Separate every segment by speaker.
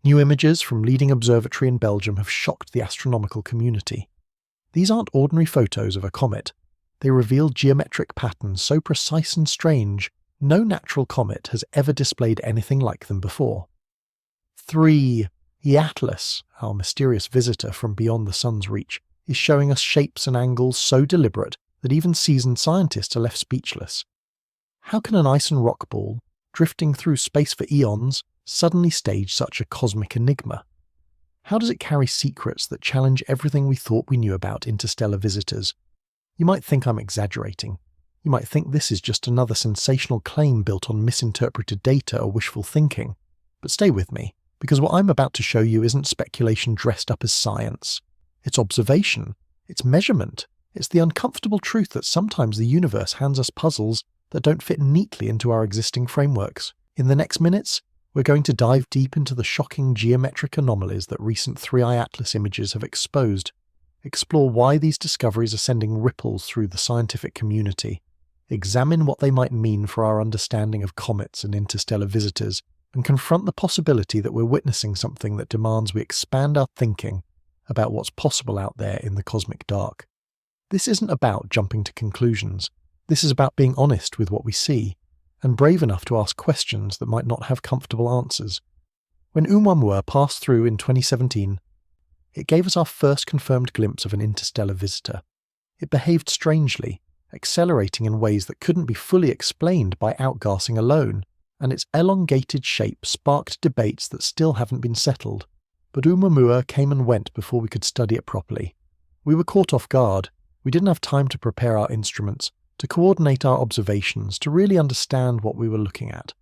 Speaker 1: New images from leading observatory in Belgium have shocked the astronomical community. These aren't ordinary photos of a comet. They reveal geometric patterns so precise and strange, no natural comet has ever displayed anything like them before. 3. The Atlas, our mysterious visitor from beyond the sun's reach, is showing us shapes and angles so deliberate that even seasoned scientists are left speechless. How can an ice and rock ball, drifting through space for eons, suddenly stage such a cosmic enigma? How does it carry secrets that challenge everything we thought we knew about interstellar visitors? You might think I'm exaggerating. You might think this is just another sensational claim built on misinterpreted data or wishful thinking. But stay with me, because what I'm about to show you isn't speculation dressed up as science. It's observation. It's measurement. It's the uncomfortable truth that sometimes the universe hands us puzzles that don't fit neatly into our existing frameworks. In the next minutes, we're going to dive deep into the shocking geometric anomalies that recent 3i Atlas images have exposed, explore why these discoveries are sending ripples through the scientific community, examine what they might mean for our understanding of comets and interstellar visitors, and confront the possibility that we're witnessing something that demands we expand our thinking about what's possible out there in the cosmic dark. This isn't about jumping to conclusions. This is about being honest with what we see, and brave enough to ask questions that might not have comfortable answers. When Oumuamua passed through in 2017, it gave us our first confirmed glimpse of an interstellar visitor. It behaved strangely, accelerating in ways that couldn't be fully explained by outgassing alone, and its elongated shape sparked debates that still haven't been settled. But Oumuamua came and went before we could study it properly. We were caught off guard. We didn't have time to prepare our instruments, to coordinate our observations, to really understand what we were looking at.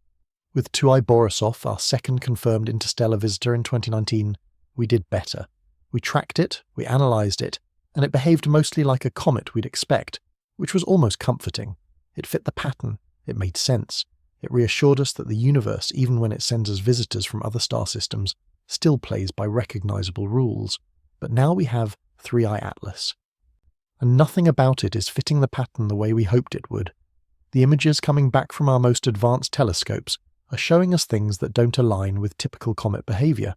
Speaker 1: With 2i Borisov, our second confirmed interstellar visitor in 2019, we did better. We tracked it, we analysed it, and it behaved mostly like a comet we'd expect, which was almost comforting. It fit the pattern, it made sense. It reassured us that the universe, even when it sends us visitors from other star systems, still plays by recognisable rules. But now we have 3i Atlas. And nothing about it is fitting the pattern the way we hoped it would. The images coming back from our most advanced telescopes are showing us things that don't align with typical comet behaviour.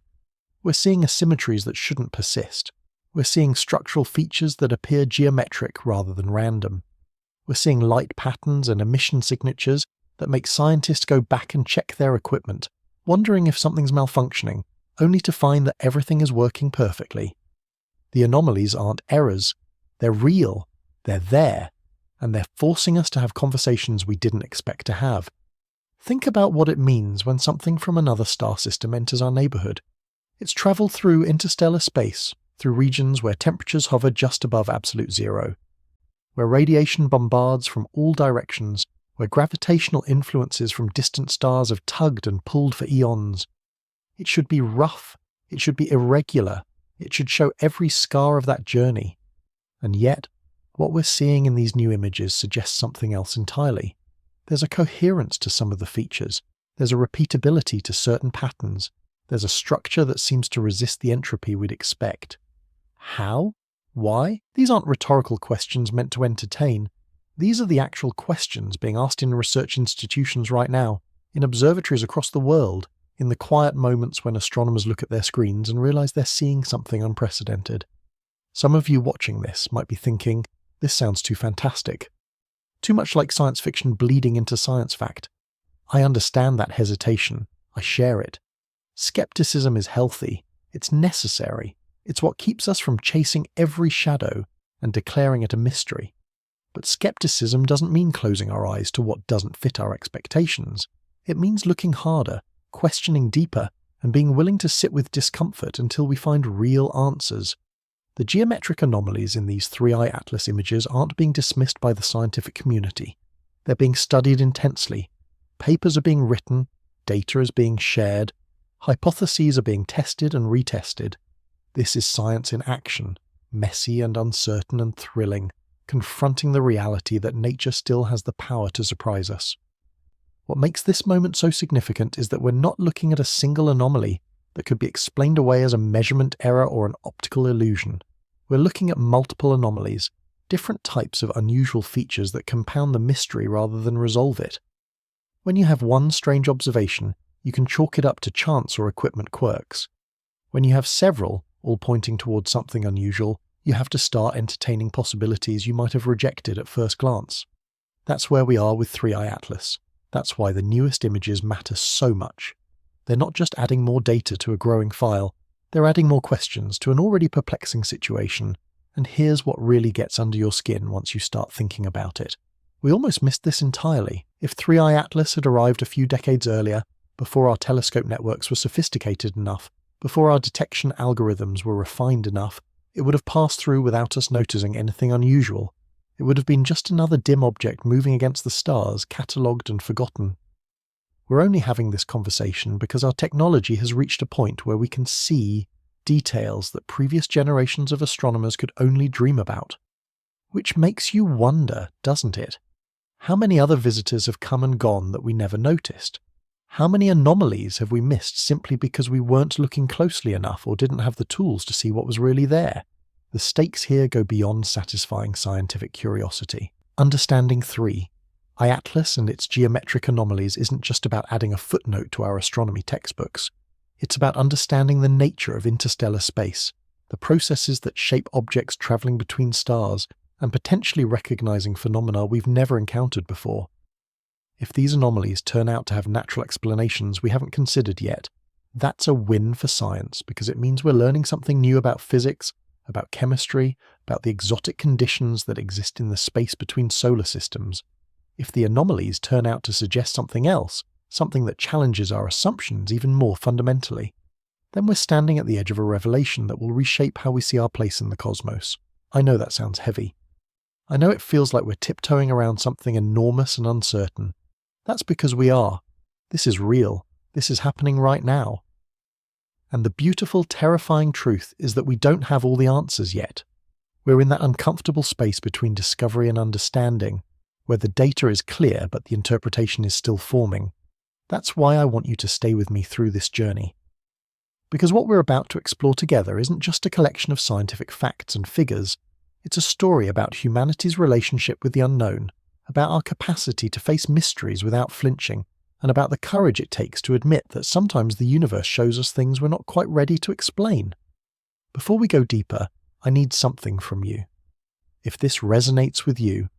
Speaker 1: We're seeing asymmetries that shouldn't persist. We're seeing structural features that appear geometric rather than random. We're seeing light patterns and emission signatures that make scientists go back and check their equipment, wondering if something's malfunctioning, only to find that everything is working perfectly. The anomalies aren't errors. They're real, they're there, and they're forcing us to have conversations we didn't expect to have. Think about what it means when something from another star system enters our neighbourhood. It's travelled through interstellar space, through regions where temperatures hover just above absolute zero, where radiation bombards from all directions, where gravitational influences from distant stars have tugged and pulled for eons. It should be rough, it should be irregular, it should show every scar of that journey. And yet, what we're seeing in these new images suggests something else entirely. There's a coherence to some of the features. There's a repeatability to certain patterns. There's a structure that seems to resist the entropy we'd expect. How? Why? These aren't rhetorical questions meant to entertain. These are the actual questions being asked in research institutions right now, in observatories across the world, in the quiet moments when astronomers look at their screens and realise they're seeing something unprecedented. Some of you watching this might be thinking, this sounds too fantastic. Too much like science fiction bleeding into science fact. I understand that hesitation. I share it. Skepticism is healthy. It's necessary. It's what keeps us from chasing every shadow and declaring it a mystery. But skepticism doesn't mean closing our eyes to what doesn't fit our expectations. It means looking harder, questioning deeper, and being willing to sit with discomfort until we find real answers. The geometric anomalies in these 3i Atlas images aren't being dismissed by the scientific community. They're being studied intensely. Papers are being written, data is being shared, hypotheses are being tested and retested. This is science in action, messy and uncertain and thrilling, confronting the reality that nature still has the power to surprise us. What makes this moment so significant is that we're not looking at a single anomaly that could be explained away as a measurement error or an optical illusion. We're looking at multiple anomalies, different types of unusual features that compound the mystery rather than resolve it. When you have one strange observation, you can chalk it up to chance or equipment quirks. When you have several, all pointing towards something unusual, you have to start entertaining possibilities you might have rejected at first glance. That's where we are with 3i Atlas. That's why the newest images matter so much. They're not just adding more data to a growing file, they're adding more questions to an already perplexing situation, and here's what really gets under your skin once you start thinking about it. We almost missed this entirely. If 3i Atlas had arrived a few decades earlier, before our telescope networks were sophisticated enough, before our detection algorithms were refined enough, it would have passed through without us noticing anything unusual. It would have been just another dim object moving against the stars, catalogued and forgotten. We're only having this conversation because our technology has reached a point where we can see details that previous generations of astronomers could only dream about. Which makes you wonder, doesn't it? How many other visitors have come and gone that we never noticed? How many anomalies have we missed simply because we weren't looking closely enough or didn't have the tools to see what was really there? The stakes here go beyond satisfying scientific curiosity. Understanding 3i Atlas and its geometric anomalies isn't just about adding a footnote to our astronomy textbooks. It's about understanding the nature of interstellar space, the processes that shape objects travelling between stars, and potentially recognizing phenomena we've never encountered before. If these anomalies turn out to have natural explanations we haven't considered yet, that's a win for science because it means we're learning something new about physics, about chemistry, about the exotic conditions that exist in the space between solar systems. If the anomalies turn out to suggest something else, something that challenges our assumptions even more fundamentally, then we're standing at the edge of a revelation that will reshape how we see our place in the cosmos. I know that sounds heavy. I know it feels like we're tiptoeing around something enormous and uncertain. That's because we are. This is real. This is happening right now. And the beautiful, terrifying truth is that we don't have all the answers yet. We're in that uncomfortable space between discovery and understanding, where the data is clear but the interpretation is still forming. That's why I want you to stay with me through this journey. Because what we're about to explore together isn't just a collection of scientific facts and figures, it's a story about humanity's relationship with the unknown, about our capacity to face mysteries without flinching, and about the courage it takes to admit that sometimes the universe shows us things we're not quite ready to explain. Before we go deeper, I need something from you. If this resonates with you,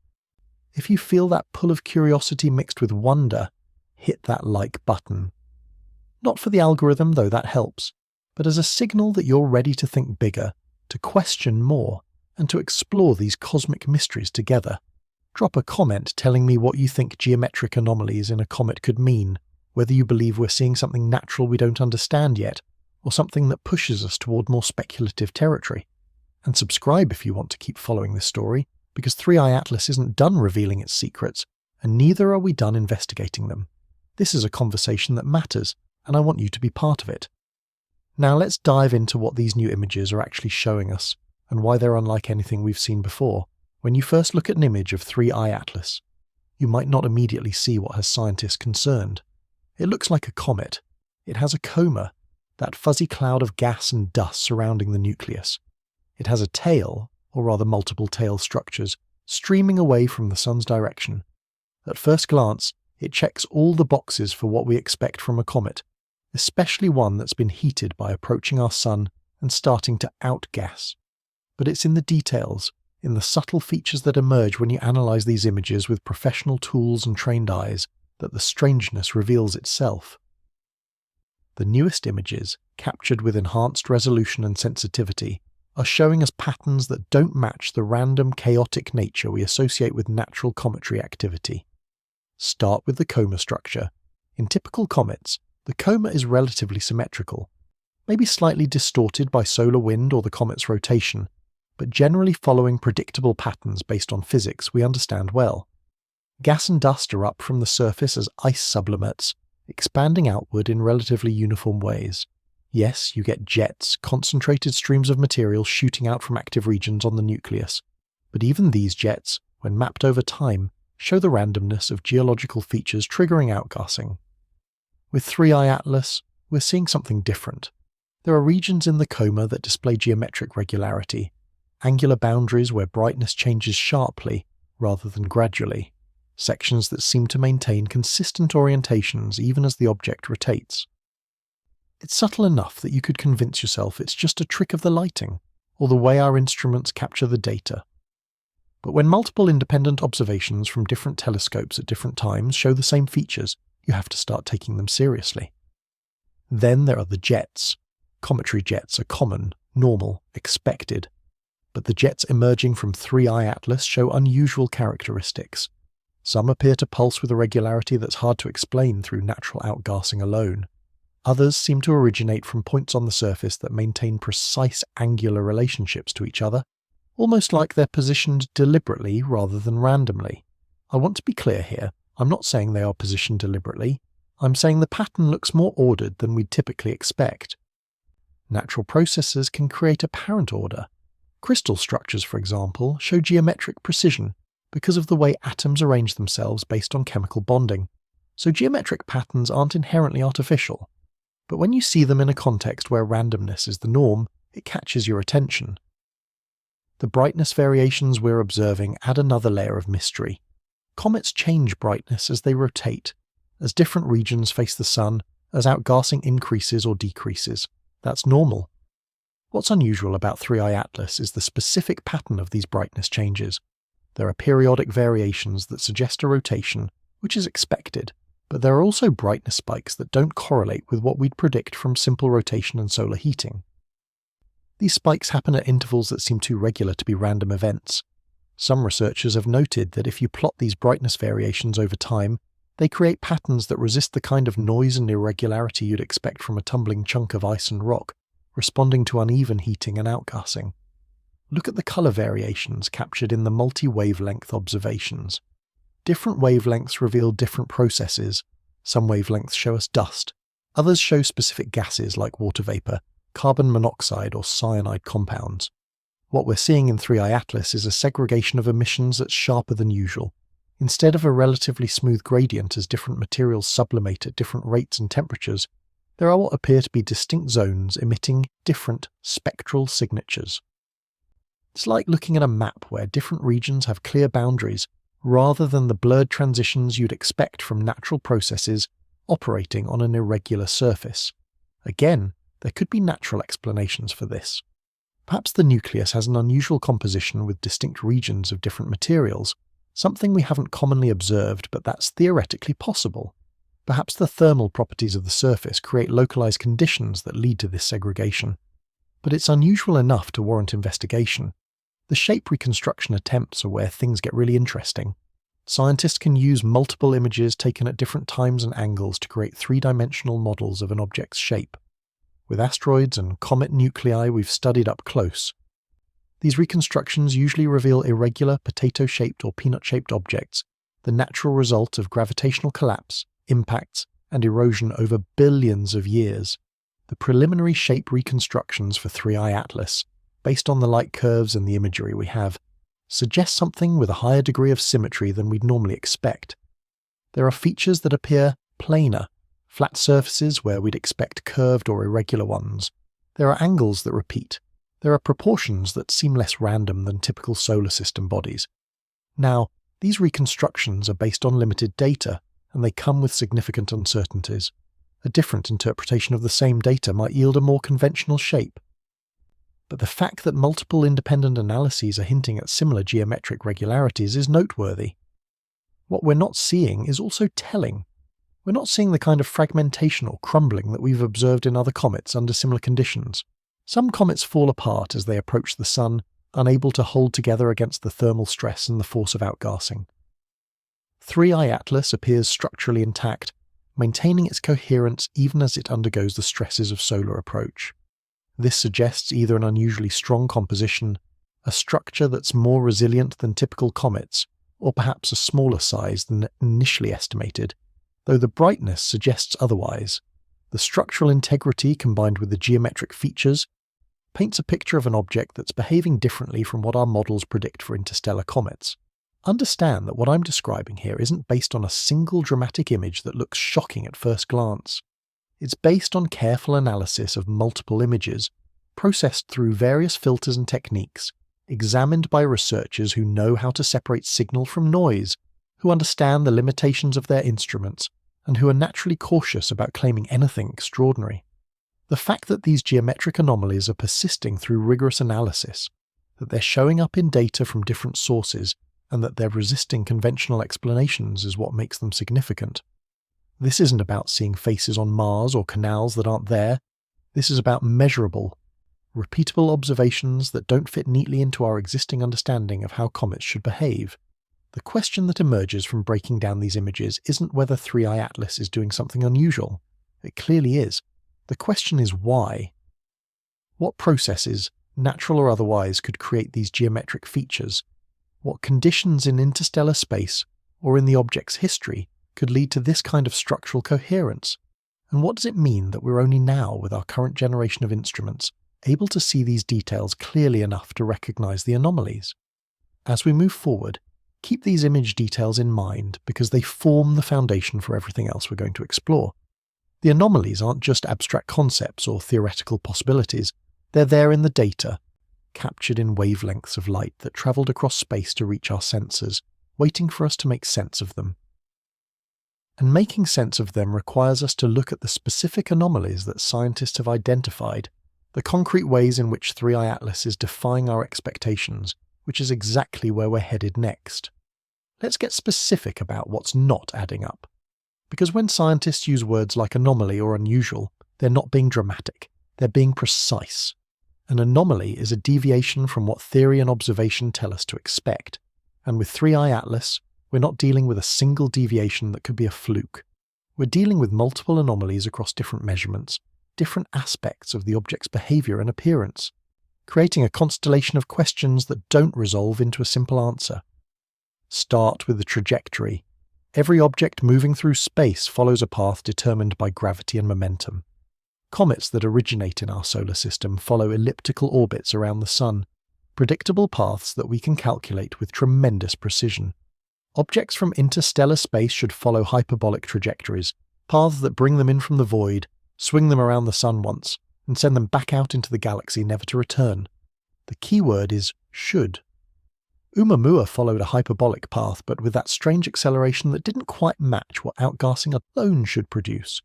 Speaker 1: if you feel that pull of curiosity mixed with wonder, hit that like button. Not for the algorithm, though that helps, but as a signal that you're ready to think bigger, to question more, and to explore these cosmic mysteries together. Drop a comment telling me what you think geometric anomalies in a comet could mean, whether you believe we're seeing something natural we don't understand yet, or something that pushes us toward more speculative territory. And subscribe if you want to keep following this story, because 3i Atlas isn't done revealing its secrets, and neither are we done investigating them. This is a conversation that matters, and I want you to be part of it. Now let's dive into what these new images are actually showing us, and why they're unlike anything we've seen before. When you first look at an image of 3i Atlas, you might not immediately see what has scientists concerned. It looks like a comet. It has a coma, that fuzzy cloud of gas and dust surrounding the nucleus. It has a tail, or rather multiple tail structures, streaming away from the sun's direction. At first glance, it checks all the boxes for what we expect from a comet, especially one that's been heated by approaching our sun and starting to outgas. But it's in the details, in the subtle features that emerge when you analyze these images with professional tools and trained eyes, that the strangeness reveals itself. The newest images, captured with enhanced resolution and sensitivity, are showing us patterns that don't match the random, chaotic nature we associate with natural cometary activity. Start with the coma structure. In typical comets, the coma is relatively symmetrical, maybe slightly distorted by solar wind or the comet's rotation, but generally following predictable patterns based on physics we understand well. Gas and dust erupt from the surface as ice sublimates, expanding outward in relatively uniform ways. Yes, you get jets, concentrated streams of material shooting out from active regions on the nucleus, but even these jets, when mapped over time, show the randomness of geological features triggering outgassing. With 3i Atlas, we're seeing something different. There are regions in the coma that display geometric regularity, angular boundaries where brightness changes sharply rather than gradually, sections that seem to maintain consistent orientations even as the object rotates. It's subtle enough that you could convince yourself it's just a trick of the lighting, or the way our instruments capture the data. But when multiple independent observations from different telescopes at different times show the same features, you have to start taking them seriously. Then there are the jets. Cometary jets are common, normal, expected. But the jets emerging from 3i Atlas show unusual characteristics. Some appear to pulse with a regularity that's hard to explain through natural outgassing alone. Others seem to originate from points on the surface that maintain precise angular relationships to each other, almost like they're positioned deliberately rather than randomly. I want to be clear here, I'm not saying they are positioned deliberately, I'm saying the pattern looks more ordered than we'd typically expect. Natural processes can create apparent order. Crystal structures, for example, show geometric precision because of the way atoms arrange themselves based on chemical bonding. So geometric patterns aren't inherently artificial. But when you see them in a context where randomness is the norm, it catches your attention. The brightness variations we're observing add another layer of mystery. Comets change brightness as they rotate, as different regions face the sun, as outgassing increases or decreases. That's normal. What's unusual about 3i Atlas is the specific pattern of these brightness changes. There are periodic variations that suggest a rotation, which is expected, but there are also brightness spikes that don't correlate with what we'd predict from simple rotation and solar heating. These spikes happen at intervals that seem too regular to be random events. Some researchers have noted that if you plot these brightness variations over time, they create patterns that resist the kind of noise and irregularity you'd expect from a tumbling chunk of ice and rock, responding to uneven heating and outgassing. Look at the colour variations captured in the multi-wavelength observations. Different wavelengths reveal different processes. Some wavelengths show us dust, others show specific gases like water vapour, carbon monoxide or cyanide compounds. What we're seeing in 3i Atlas is a segregation of emissions that's sharper than usual. Instead of a relatively smooth gradient as different materials sublimate at different rates and temperatures, there are what appear to be distinct zones emitting different spectral signatures. It's like looking at a map where different regions have clear boundaries, rather than the blurred transitions you'd expect from natural processes operating on an irregular surface. Again, there could be natural explanations for this. Perhaps the nucleus has an unusual composition with distinct regions of different materials, something we haven't commonly observed, but that's theoretically possible. Perhaps the thermal properties of the surface create localized conditions that lead to this segregation. But it's unusual enough to warrant investigation. The shape reconstruction attempts are where things get really interesting. Scientists can use multiple images taken at different times and angles to create three-dimensional models of an object's shape. With asteroids and comet nuclei we've studied up close. These reconstructions usually reveal irregular potato-shaped or peanut-shaped objects, the natural result of gravitational collapse, impacts, and erosion over billions of years. The preliminary shape reconstructions for 3i Atlas, based on the light curves and the imagery we have, suggest something with a higher degree of symmetry than we'd normally expect. There are features that appear planar, flat surfaces where we'd expect curved or irregular ones. There are angles that repeat. There are proportions that seem less random than typical solar system bodies. Now, these reconstructions are based on limited data, and they come with significant uncertainties. A different interpretation of the same data might yield a more conventional shape. But the fact that multiple independent analyses are hinting at similar geometric regularities is noteworthy. What we're not seeing is also telling. We're not seeing the kind of fragmentation or crumbling that we've observed in other comets under similar conditions. Some comets fall apart as they approach the Sun, unable to hold together against the thermal stress and the force of outgassing. 3i Atlas appears structurally intact, maintaining its coherence even as it undergoes the stresses of solar approach. This suggests either an unusually strong composition, a structure that's more resilient than typical comets, or perhaps a smaller size than initially estimated, though the brightness suggests otherwise. The structural integrity combined with the geometric features paints a picture of an object that's behaving differently from what our models predict for interstellar comets. Understand that what I'm describing here isn't based on a single dramatic image that looks shocking at first glance. It's based on careful analysis of multiple images, processed through various filters and techniques, examined by researchers who know how to separate signal from noise, who understand the limitations of their instruments, and who are naturally cautious about claiming anything extraordinary. The fact that these geometric anomalies are persisting through rigorous analysis, that they're showing up in data from different sources, and that they're resisting conventional explanations is what makes them significant. This isn't about seeing faces on Mars or canals that aren't there. This is about measurable, repeatable observations that don't fit neatly into our existing understanding of how comets should behave. The question that emerges from breaking down these images isn't whether 3i Atlas is doing something unusual. It clearly is. The question is why. What processes, natural or otherwise, could create these geometric features? What conditions in interstellar space, or in the object's history, could lead to this kind of structural coherence? And what does it mean that we're only now, with our current generation of instruments, able to see these details clearly enough to recognize the anomalies? As we move forward, keep these image details in mind because they form the foundation for everything else we're going to explore. The anomalies aren't just abstract concepts or theoretical possibilities. They're there in the data, captured in wavelengths of light that travelled across space to reach our sensors, waiting for us to make sense of them. And making sense of them requires us to look at the specific anomalies that scientists have identified, the concrete ways in which 3i Atlas is defying our expectations, which is exactly where we're headed next. Let's get specific about what's not adding up. Because when scientists use words like anomaly or unusual, they're not being dramatic, they're being precise. An anomaly is a deviation from what theory and observation tell us to expect, and with 3i Atlas, we're not dealing with a single deviation that could be a fluke. We're dealing with multiple anomalies across different measurements, different aspects of the object's behaviour and appearance, creating a constellation of questions that don't resolve into a simple answer. Start with the trajectory. Every object moving through space follows a path determined by gravity and momentum. Comets that originate in our solar system follow elliptical orbits around the Sun, predictable paths that we can calculate with tremendous precision. Objects from interstellar space should follow hyperbolic trajectories, paths that bring them in from the void, swing them around the Sun once, and send them back out into the galaxy never to return. The key word is should. Oumuamua followed a hyperbolic path, but with that strange acceleration that didn't quite match what outgassing alone should produce.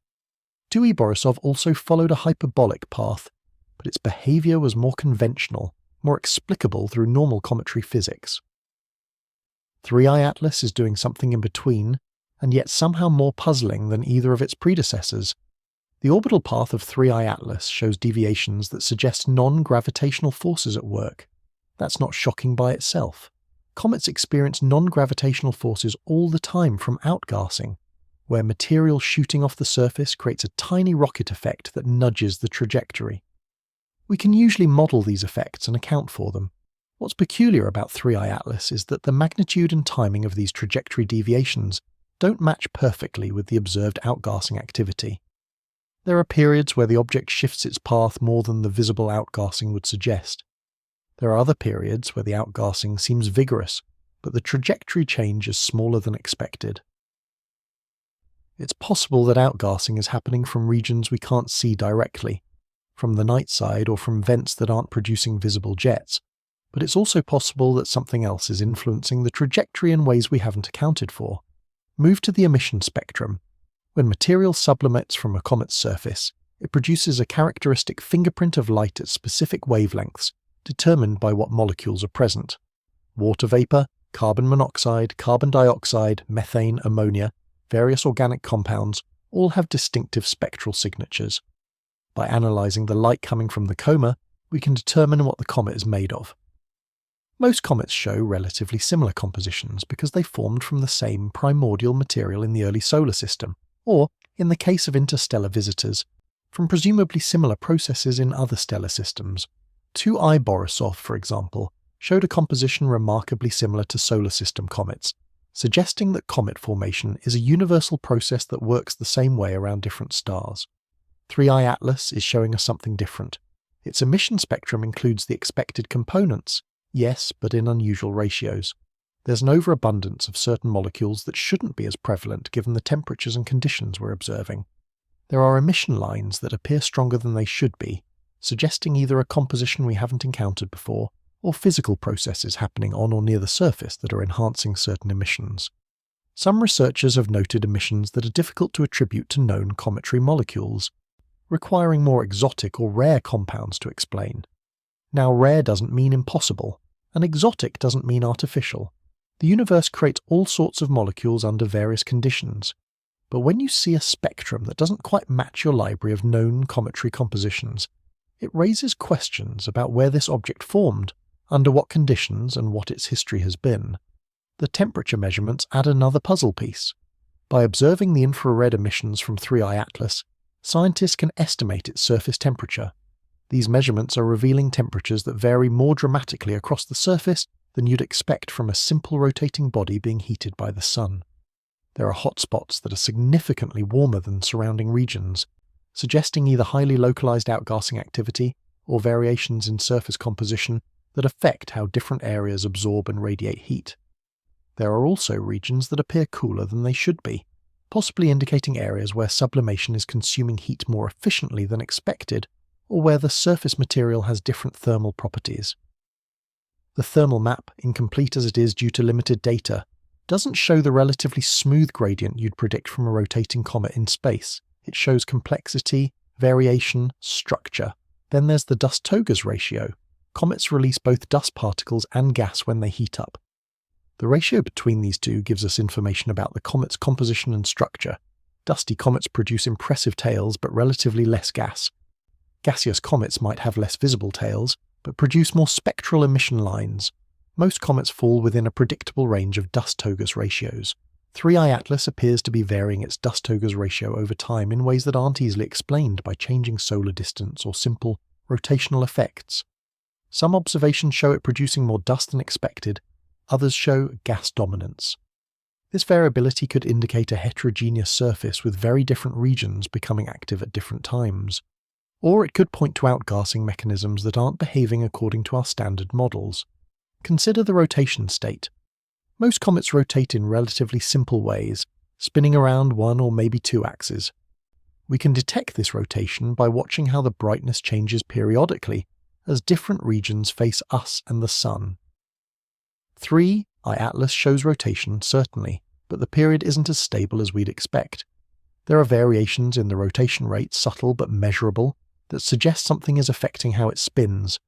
Speaker 1: 2e Borisov also followed a hyperbolic path, but its behaviour was more conventional, more explicable through normal cometary physics. 3i Atlas is doing something in between, and yet somehow more puzzling than either of its predecessors. The orbital path of 3i Atlas shows deviations that suggest non-gravitational forces at work. That's not shocking by itself. Comets experience non-gravitational forces all the time from outgassing, where material shooting off the surface creates a tiny rocket effect that nudges the trajectory. We can usually model these effects and account for them. What's peculiar about 3i Atlas is that the magnitude and timing of these trajectory deviations don't match perfectly with the observed outgassing activity. There are periods where the object shifts its path more than the visible outgassing would suggest. There are other periods where the outgassing seems vigorous, but the trajectory change is smaller than expected. It's possible that outgassing is happening from regions we can't see directly, from the night side or from vents that aren't producing visible jets, but it's also possible that something else is influencing the trajectory in ways we haven't accounted for. Move to the emission spectrum. When material sublimates from a comet's surface, it produces a characteristic fingerprint of light at specific wavelengths, determined by what molecules are present. Water vapour, carbon monoxide, carbon dioxide, methane, ammonia, various organic compounds all have distinctive spectral signatures. By analysing the light coming from the coma, we can determine what the comet is made of. Most comets show relatively similar compositions because they formed from the same primordial material in the early solar system, or, in the case of interstellar visitors, from presumably similar processes in other stellar systems. 2i Borisov, for example, showed a composition remarkably similar to solar system comets, suggesting that comet formation is a universal process that works the same way around different stars. 3i Atlas is showing us something different. Its emission spectrum includes the expected components, yes, but in unusual ratios. There's an overabundance of certain molecules that shouldn't be as prevalent given the temperatures and conditions we're observing. There are emission lines that appear stronger than they should be, suggesting either a composition we haven't encountered before, or physical processes happening on or near the surface that are enhancing certain emissions. Some researchers have noted emissions that are difficult to attribute to known cometary molecules. requiring more exotic or rare compounds to explain. Now, rare doesn't mean impossible, and exotic doesn't mean artificial. The universe creates all sorts of molecules under various conditions. But when you see a spectrum that doesn't quite match your library of known cometary compositions, it raises questions about where this object formed, under what conditions, and what its history has been. The temperature measurements add another puzzle piece. By observing the infrared emissions from 3I Atlas, scientists can estimate its surface temperature. These measurements are revealing temperatures that vary more dramatically across the surface than you'd expect from a simple rotating body being heated by the sun. There are hotspots that are significantly warmer than surrounding regions, suggesting either highly localized outgassing activity or variations in surface composition that affect how different areas absorb and radiate heat. There are also regions that appear cooler than they should be, possibly indicating areas where sublimation is consuming heat more efficiently than expected, or where the surface material has different thermal properties. The thermal map, incomplete as it is due to limited data, doesn't show the relatively smooth gradient you'd predict from a rotating comet in space. It shows complexity, variation, structure. Then there's the dust-Togas ratio. Comets release both dust particles and gas when they heat up. The ratio between these two gives us information about the comet's composition and structure. Dusty comets produce impressive tails but relatively less gas. Gaseous comets might have less visible tails, but produce more spectral emission lines. Most comets fall within a predictable range of dust-Togas ratios. 3I Atlas appears to be varying its dust-Togas ratio over time in ways that aren't easily explained by changing solar distance or simple rotational effects. Some observations show it producing more dust than expected, others show gas dominance. This variability could indicate a heterogeneous surface with very different regions becoming active at different times. Or it could point to outgassing mechanisms that aren't behaving according to our standard models. Consider the rotation state. Most comets rotate in relatively simple ways, spinning around one or maybe two axes. We can detect this rotation by watching how the brightness changes periodically as different regions face us and the Sun. 3I Atlas shows rotation, certainly, but the period isn't as stable as we'd expect. There are variations in the rotation rate, subtle but measurable, that suggest something is affecting how it spins.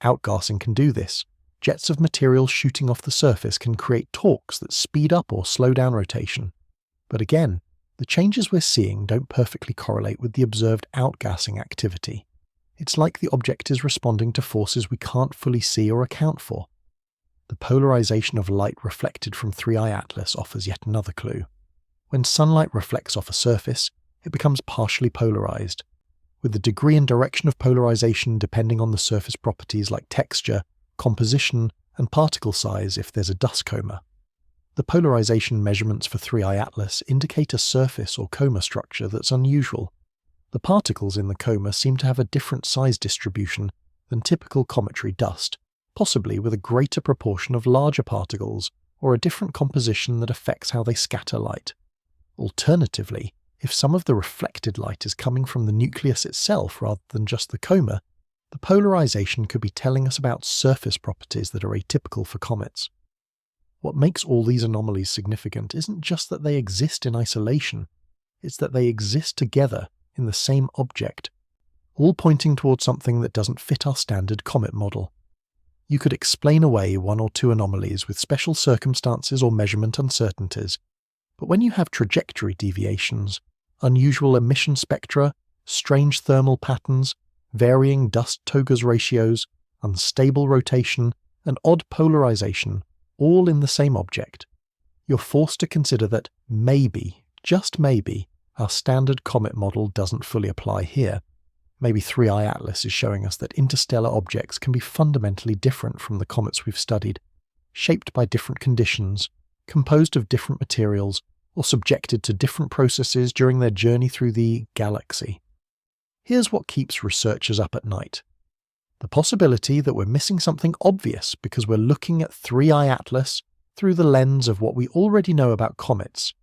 Speaker 1: Outgassing can do this. Jets of material shooting off the surface can create torques that speed up or slow down rotation. But again, the changes we're seeing don't perfectly correlate with the observed outgassing activity. It's like the object is responding to forces we can't fully see or account for. The polarization of light reflected from 3I Atlas offers yet another clue. When sunlight reflects off a surface, it becomes partially polarized, with the degree and direction of polarization depending on the surface properties like texture, composition, and particle size if there's a dust coma. The polarization measurements for 3I Atlas indicate a surface or coma structure that's unusual. The particles in the coma seem to have a different size distribution than typical cometary dust, possibly with a greater proportion of larger particles or a different composition that affects how they scatter light. Alternatively, if some of the reflected light is coming from the nucleus itself rather than just the coma, the polarization could be telling us about surface properties that are atypical for comets. What makes all these anomalies significant isn't just that they exist in isolation, it's that they exist together in the same object, all pointing towards something that doesn't fit our standard comet model. You could explain away one or two anomalies with special circumstances or measurement uncertainties, but when you have trajectory deviations, unusual emission spectra, strange thermal patterns, varying dust-Togas ratios, unstable rotation, and odd polarization, all in the same object, you're forced to consider that maybe, just maybe, our standard comet model doesn't fully apply here. Maybe 3I Atlas is showing us that interstellar objects can be fundamentally different from the comets we've studied, shaped by different conditions, composed of different materials, or subjected to different processes during their journey through the galaxy. Here's what keeps researchers up at night. The possibility that we're missing something obvious because we're looking at 3I Atlas through the lens of what we already know about comets.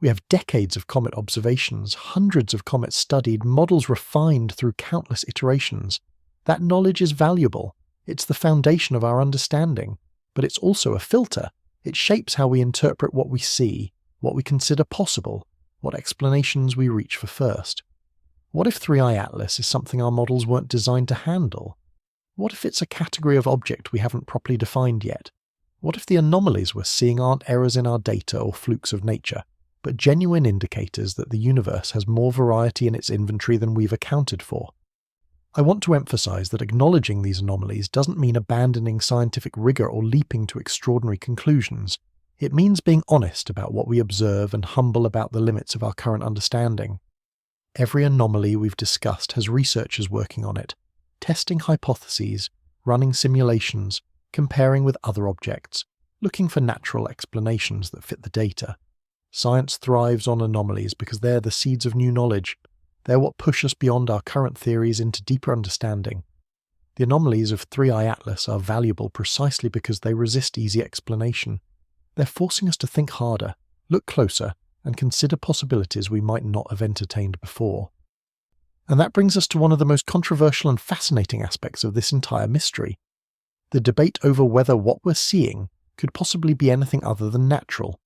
Speaker 1: We have decades of comet observations, hundreds of comets studied, models refined through countless iterations. That knowledge is valuable. It's the foundation of our understanding, but it's also a filter. It shapes how we interpret what we see, what we consider possible, what explanations we reach for first. What if 3i Atlas is something our models weren't designed to handle? What if it's a category of object we haven't properly defined yet? What if the anomalies we're seeing aren't errors in our data or flukes of nature, but genuine indicators that the universe has more variety in its inventory than we've accounted for? I want to emphasize that acknowledging these anomalies doesn't mean abandoning scientific rigor or leaping to extraordinary conclusions. It means being honest about what we observe and humble about the limits of our current understanding. Every anomaly we've discussed has researchers working on it, testing hypotheses, running simulations, comparing with other objects, looking for natural explanations that fit the data. Science thrives on anomalies because they're the seeds of new knowledge. They're what push us beyond our current theories into deeper understanding. The anomalies of 3i Atlas are valuable precisely because they resist easy explanation. They're forcing us to think harder, look closer, and consider possibilities we might not have entertained before. And that brings us to one of the most controversial and fascinating aspects of this entire mystery: the debate over whether what we're seeing could possibly be anything other than natural.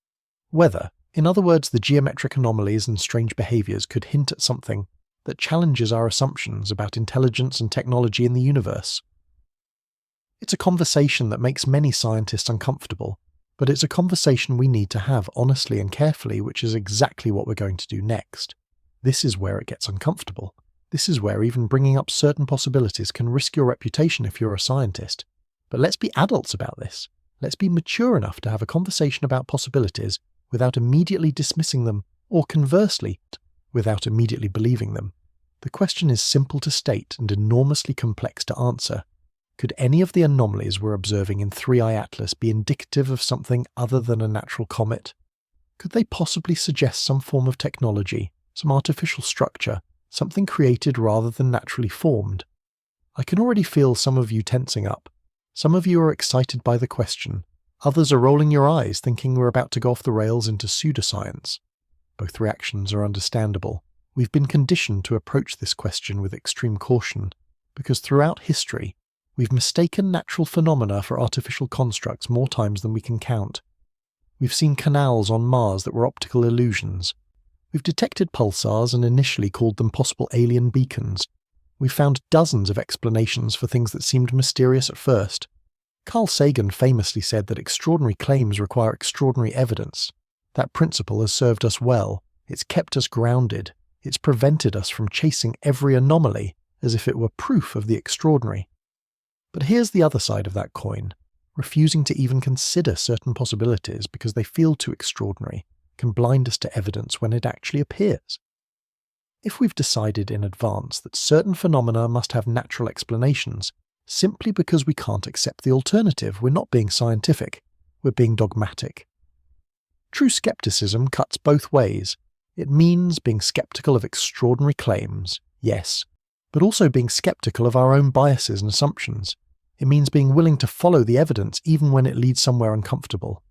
Speaker 1: Whether, in other words, the geometric anomalies and strange behaviours could hint at something that challenges our assumptions about intelligence and technology in the universe. It's a conversation that makes many scientists uncomfortable, but it's a conversation we need to have honestly and carefully, which is exactly what we're going to do next. This is where it gets uncomfortable. This is where even bringing up certain possibilities can risk your reputation if you're a scientist. But let's be adults about this. Let's be mature enough to have a conversation about possibilities without immediately dismissing them, or conversely, without immediately believing them. The question is simple to state and enormously complex to answer. Could any of the anomalies we're observing in 3i Atlas be indicative of something other than a natural comet? Could they possibly suggest some form of technology, some artificial structure, something created rather than naturally formed? I can already feel some of you tensing up. Some of you are excited by the question. Others are rolling your eyes, thinking we're about to go off the rails into pseudoscience. Both reactions are understandable. We've been conditioned to approach this question with extreme caution, because throughout history, we've mistaken natural phenomena for artificial constructs more times than we can count. We've seen canals on Mars that were optical illusions. We've detected pulsars and initially called them possible alien beacons. We've found dozens of explanations for things that seemed mysterious at first. Carl Sagan famously said that extraordinary claims require extraordinary evidence. That principle has served us well. It's kept us grounded. It's prevented us from chasing every anomaly as if it were proof of the extraordinary. But here's the other side of that coin. Refusing to even consider certain possibilities because they feel too extraordinary can blind us to evidence when it actually appears. If we've decided in advance that certain phenomena must have natural explanations, simply because we can't accept the alternative, we're not being scientific, we're being dogmatic. True skepticism cuts both ways. It means being skeptical of extraordinary claims, yes, but also being skeptical of our own biases and assumptions. It means being willing to follow the evidence even when it leads somewhere uncomfortable.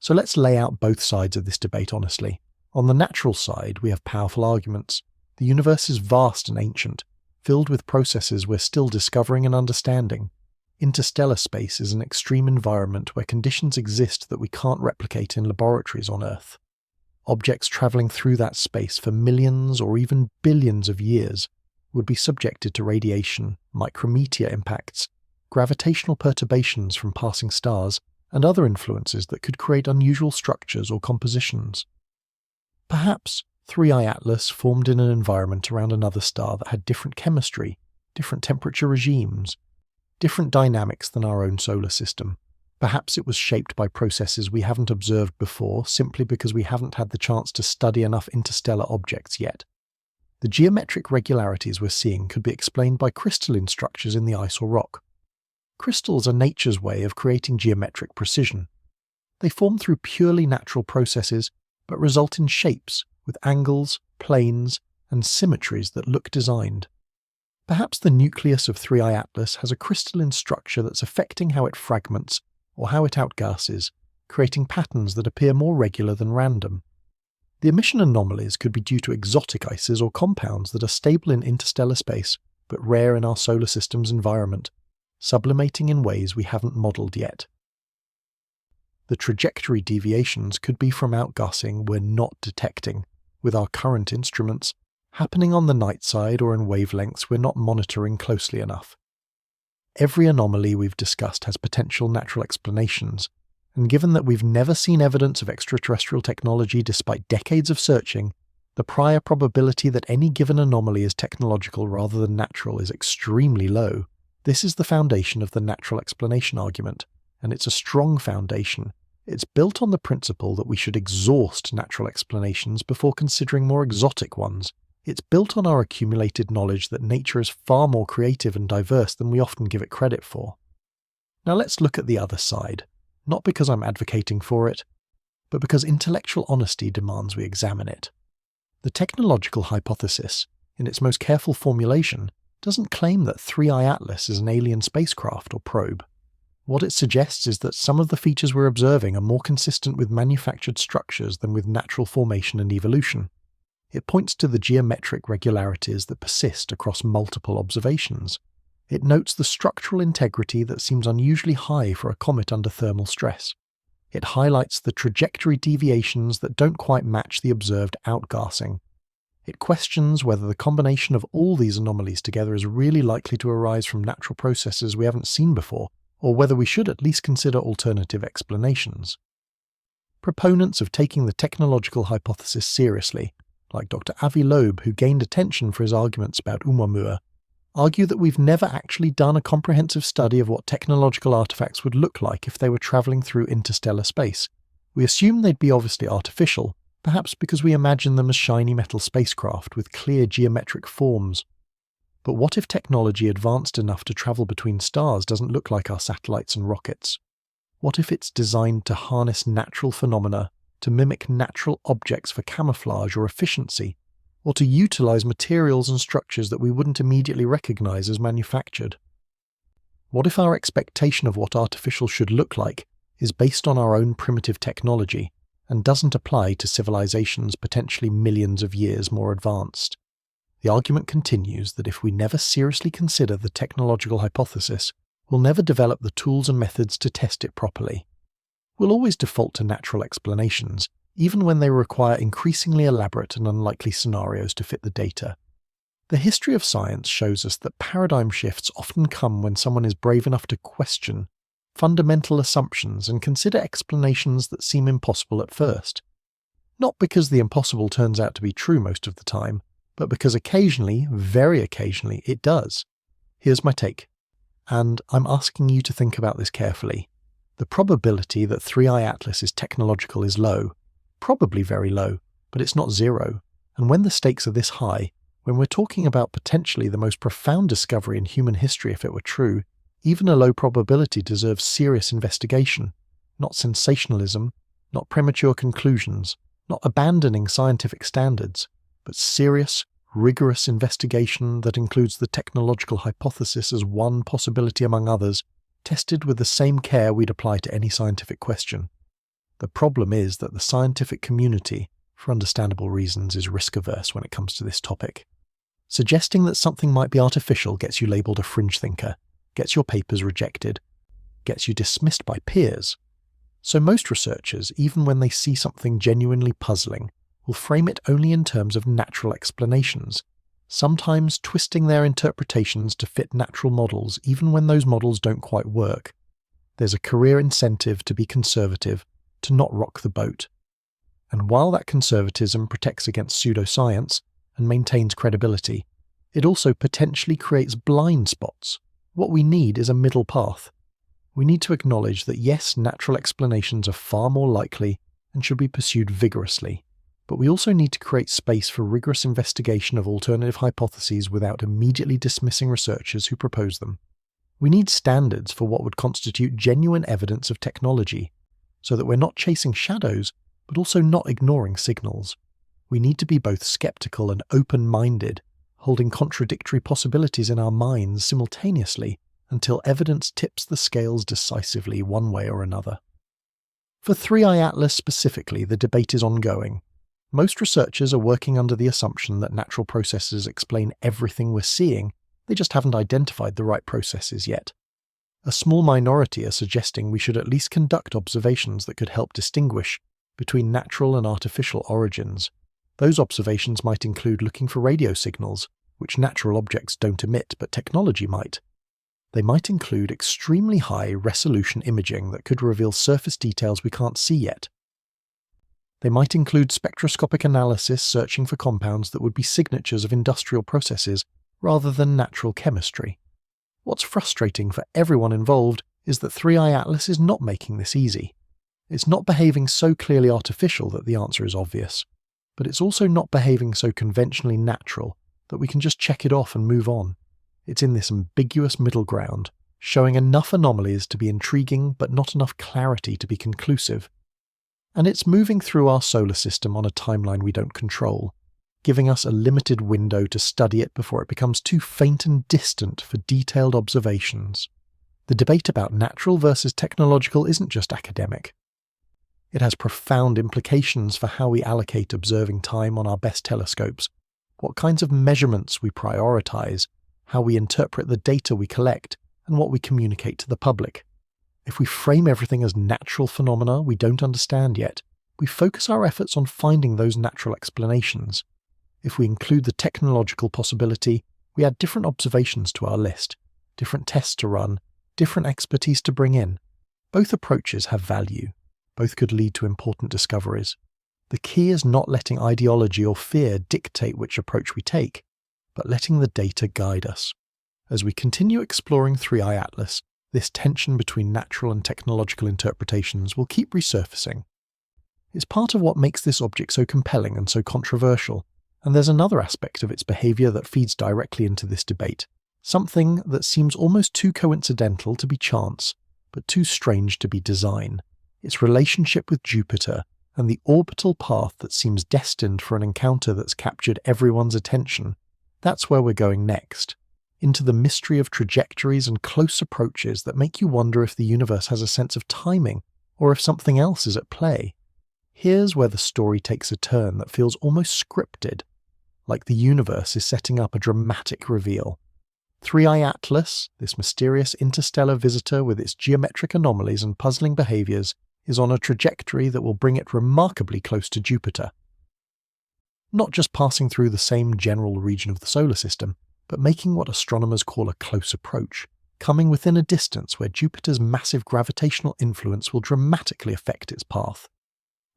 Speaker 1: So let's lay out both sides of this debate honestly. On the natural side, we have powerful arguments. The universe is vast and ancient, filled with processes we're still discovering and understanding. Interstellar space is an extreme environment where conditions exist that we can't replicate in laboratories on Earth. Objects travelling through that space for millions or even billions of years would be subjected to radiation, micrometeor impacts, gravitational perturbations from passing stars, and other influences that could create unusual structures or compositions. Perhaps 3i Atlas formed in an environment around another star that had different chemistry, different temperature regimes, different dynamics than our own solar system. Perhaps it was shaped by processes we haven't observed before simply because we haven't had the chance to study enough interstellar objects yet. The geometric regularities we're seeing could be explained by crystalline structures in the ice or rock. Crystals are nature's way of creating geometric precision. They form through purely natural processes, but result in shapes with angles, planes, and symmetries that look designed. Perhaps the nucleus of 3i Atlas has a crystalline structure that's affecting how it fragments or how it outgasses, creating patterns that appear more regular than random. The emission anomalies could be due to exotic ices or compounds that are stable in interstellar space but rare in our solar system's environment, sublimating in ways we haven't modelled yet. The trajectory deviations could be from outgassing we're not detecting with our current instruments, happening on the night side or in wavelengths we're not monitoring closely enough. Every anomaly we've discussed has potential natural explanations, and given that we've never seen evidence of extraterrestrial technology despite decades of searching, the prior probability that any given anomaly is technological rather than natural is extremely low. This is the foundation of the natural explanation argument, and it's a strong foundation. It's built on the principle that we should exhaust natural explanations before considering more exotic ones. It's built on our accumulated knowledge that nature is far more creative and diverse than we often give it credit for. Now let's look at the other side, not because I'm advocating for it, but because intellectual honesty demands we examine it. The technological hypothesis, in its most careful formulation, doesn't claim that 3i Atlas is an alien spacecraft or probe. What it suggests is that some of the features we're observing are more consistent with manufactured structures than with natural formation and evolution. It points to the geometric regularities that persist across multiple observations. It notes the structural integrity that seems unusually high for a comet under thermal stress. It highlights the trajectory deviations that don't quite match the observed outgassing. It questions whether the combination of all these anomalies together is really likely to arise from natural processes we haven't seen before, or whether we should at least consider alternative explanations. Proponents of taking the technological hypothesis seriously, like Dr. Avi Loeb, who gained attention for his arguments about Oumuamua, argue that we've never actually done a comprehensive study of what technological artifacts would look like if they were travelling through interstellar space. We assume they'd be obviously artificial, perhaps because we imagine them as shiny metal spacecraft with clear geometric forms. But what if technology advanced enough to travel between stars doesn't look like our satellites and rockets? What if it's designed to harness natural phenomena, to mimic natural objects for camouflage or efficiency, or to utilize materials and structures that we wouldn't immediately recognize as manufactured? What if our expectation of what artificial should look like is based on our own primitive technology and doesn't apply to civilizations potentially millions of years more advanced? The argument continues that if we never seriously consider the technological hypothesis, we'll never develop the tools and methods to test it properly. We'll always default to natural explanations, even when they require increasingly elaborate and unlikely scenarios to fit the data. The history of science shows us that paradigm shifts often come when someone is brave enough to question fundamental assumptions and consider explanations that seem impossible at first. Not because the impossible turns out to be true most of the time, but because occasionally, very occasionally, it does. Here's my take, and I'm asking you to think about this carefully. The probability that 3i Atlas is technological is low, probably very low, but it's not zero. And when the stakes are this high, when we're talking about potentially the most profound discovery in human history if it were true, even a low probability deserves serious investigation, not sensationalism, not premature conclusions, not abandoning scientific standards, but serious, rigorous investigation that includes the technological hypothesis as one possibility among others, tested with the same care we'd apply to any scientific question. The problem is that the scientific community, for understandable reasons, is risk-averse when it comes to this topic. Suggesting that something might be artificial gets you labelled a fringe thinker, gets your papers rejected, gets you dismissed by peers. So most researchers, even when they see something genuinely puzzling, will frame it only in terms of natural explanations, sometimes twisting their interpretations to fit natural models even when those models don't quite work. There's a career incentive to be conservative, to not rock the boat. And while that conservatism protects against pseudoscience and maintains credibility, it also potentially creates blind spots. What we need is a middle path. We need to acknowledge that yes, natural explanations are far more likely and should be pursued vigorously, but we also need to create space for rigorous investigation of alternative hypotheses without immediately dismissing researchers who propose them. We need standards for what would constitute genuine evidence of technology, so that we're not chasing shadows, but also not ignoring signals. We need to be both skeptical and open-minded, holding contradictory possibilities in our minds simultaneously until evidence tips the scales decisively one way or another. For 3i Atlas specifically, the debate is ongoing. Most researchers are working under the assumption that natural processes explain everything we're seeing, they just haven't identified the right processes yet. A small minority are suggesting we should at least conduct observations that could help distinguish between natural and artificial origins. Those observations might include looking for radio signals, which natural objects don't emit but technology might. They might include extremely high resolution imaging that could reveal surface details we can't see yet. They might include spectroscopic analysis searching for compounds that would be signatures of industrial processes rather than natural chemistry. What's frustrating for everyone involved is that 3i Atlas is not making this easy. It's not behaving so clearly artificial that the answer is obvious, but it's also not behaving so conventionally natural that we can just check it off and move on. It's in this ambiguous middle ground, showing enough anomalies to be intriguing but not enough clarity to be conclusive. And it's moving through our solar system on a timeline we don't control, giving us a limited window to study it before it becomes too faint and distant for detailed observations. The debate about natural versus technological isn't just academic. It has profound implications for how we allocate observing time on our best telescopes, what kinds of measurements we prioritize, how we interpret the data we collect, and what we communicate to the public. If we frame everything as natural phenomena we don't understand yet, we focus our efforts on finding those natural explanations. If we include the technological possibility, we add different observations to our list, different tests to run, different expertise to bring in. Both approaches have value. Both could lead to important discoveries. The key is not letting ideology or fear dictate which approach we take, but letting the data guide us. As we continue exploring 3i Atlas, this tension between natural and technological interpretations will keep resurfacing. It's part of what makes this object so compelling and so controversial, and there's another aspect of its behaviour that feeds directly into this debate, something that seems almost too coincidental to be chance, but too strange to be design. Its relationship with Jupiter, and the orbital path that seems destined for an encounter that's captured everyone's attention. That's where we're going next, into the mystery of trajectories and close approaches that make you wonder if the universe has a sense of timing, or if something else is at play. Here's where the story takes a turn that feels almost scripted, like the universe is setting up a dramatic reveal. 3i Atlas, this mysterious interstellar visitor with its geometric anomalies and puzzling behaviours, is on a trajectory that will bring it remarkably close to Jupiter. Not just passing through the same general region of the solar system, but making what astronomers call a close approach, coming within a distance where Jupiter's massive gravitational influence will dramatically affect its path.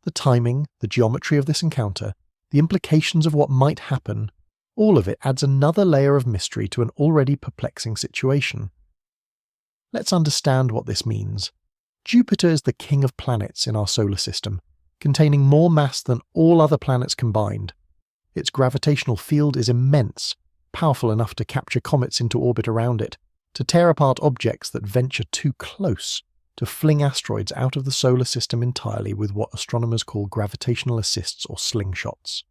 Speaker 1: The timing, the geometry of this encounter, the implications of what might happen, all of it adds another layer of mystery to an already perplexing situation. Let's understand what this means. Jupiter is the king of planets in our solar system, containing more mass than all other planets combined. Its gravitational field is immense, powerful enough to capture comets into orbit around it, to tear apart objects that venture too close, to fling asteroids out of the solar system entirely with what astronomers call gravitational assists or slingshots.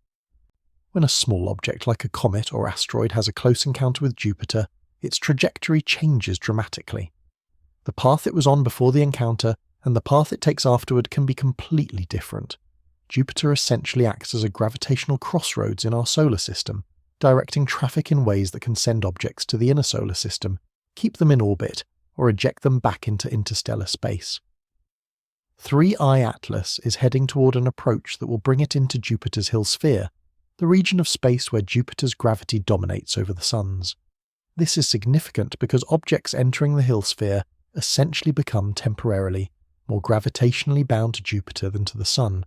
Speaker 1: When a small object like a comet or asteroid has a close encounter with Jupiter, its trajectory changes dramatically. The path it was on before the encounter and the path it takes afterward can be completely different. Jupiter essentially acts as a gravitational crossroads in our solar system, directing traffic in ways that can send objects to the inner solar system, keep them in orbit, or eject them back into interstellar space. 3i Atlas is heading toward an approach that will bring it into Jupiter's Hill sphere, the region of space where Jupiter's gravity dominates over the Sun's. This is significant because objects entering the Hill sphere essentially become temporarily more gravitationally bound to Jupiter than to the Sun.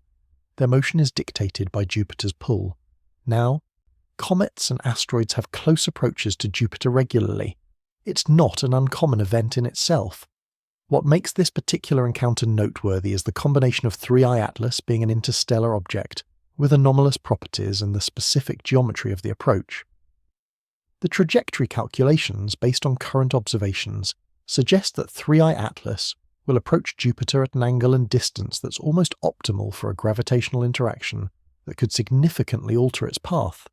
Speaker 1: Their motion is dictated by Jupiter's pull. Now, comets and asteroids have close approaches to Jupiter regularly. It's not an uncommon event in itself. What makes this particular encounter noteworthy is the combination of 3i Atlas being an interstellar object, with anomalous properties and the specific geometry of the approach. The trajectory calculations based on current observations suggest that 3i Atlas will approach Jupiter at an angle and distance that's almost optimal for a gravitational interaction that could significantly alter its path.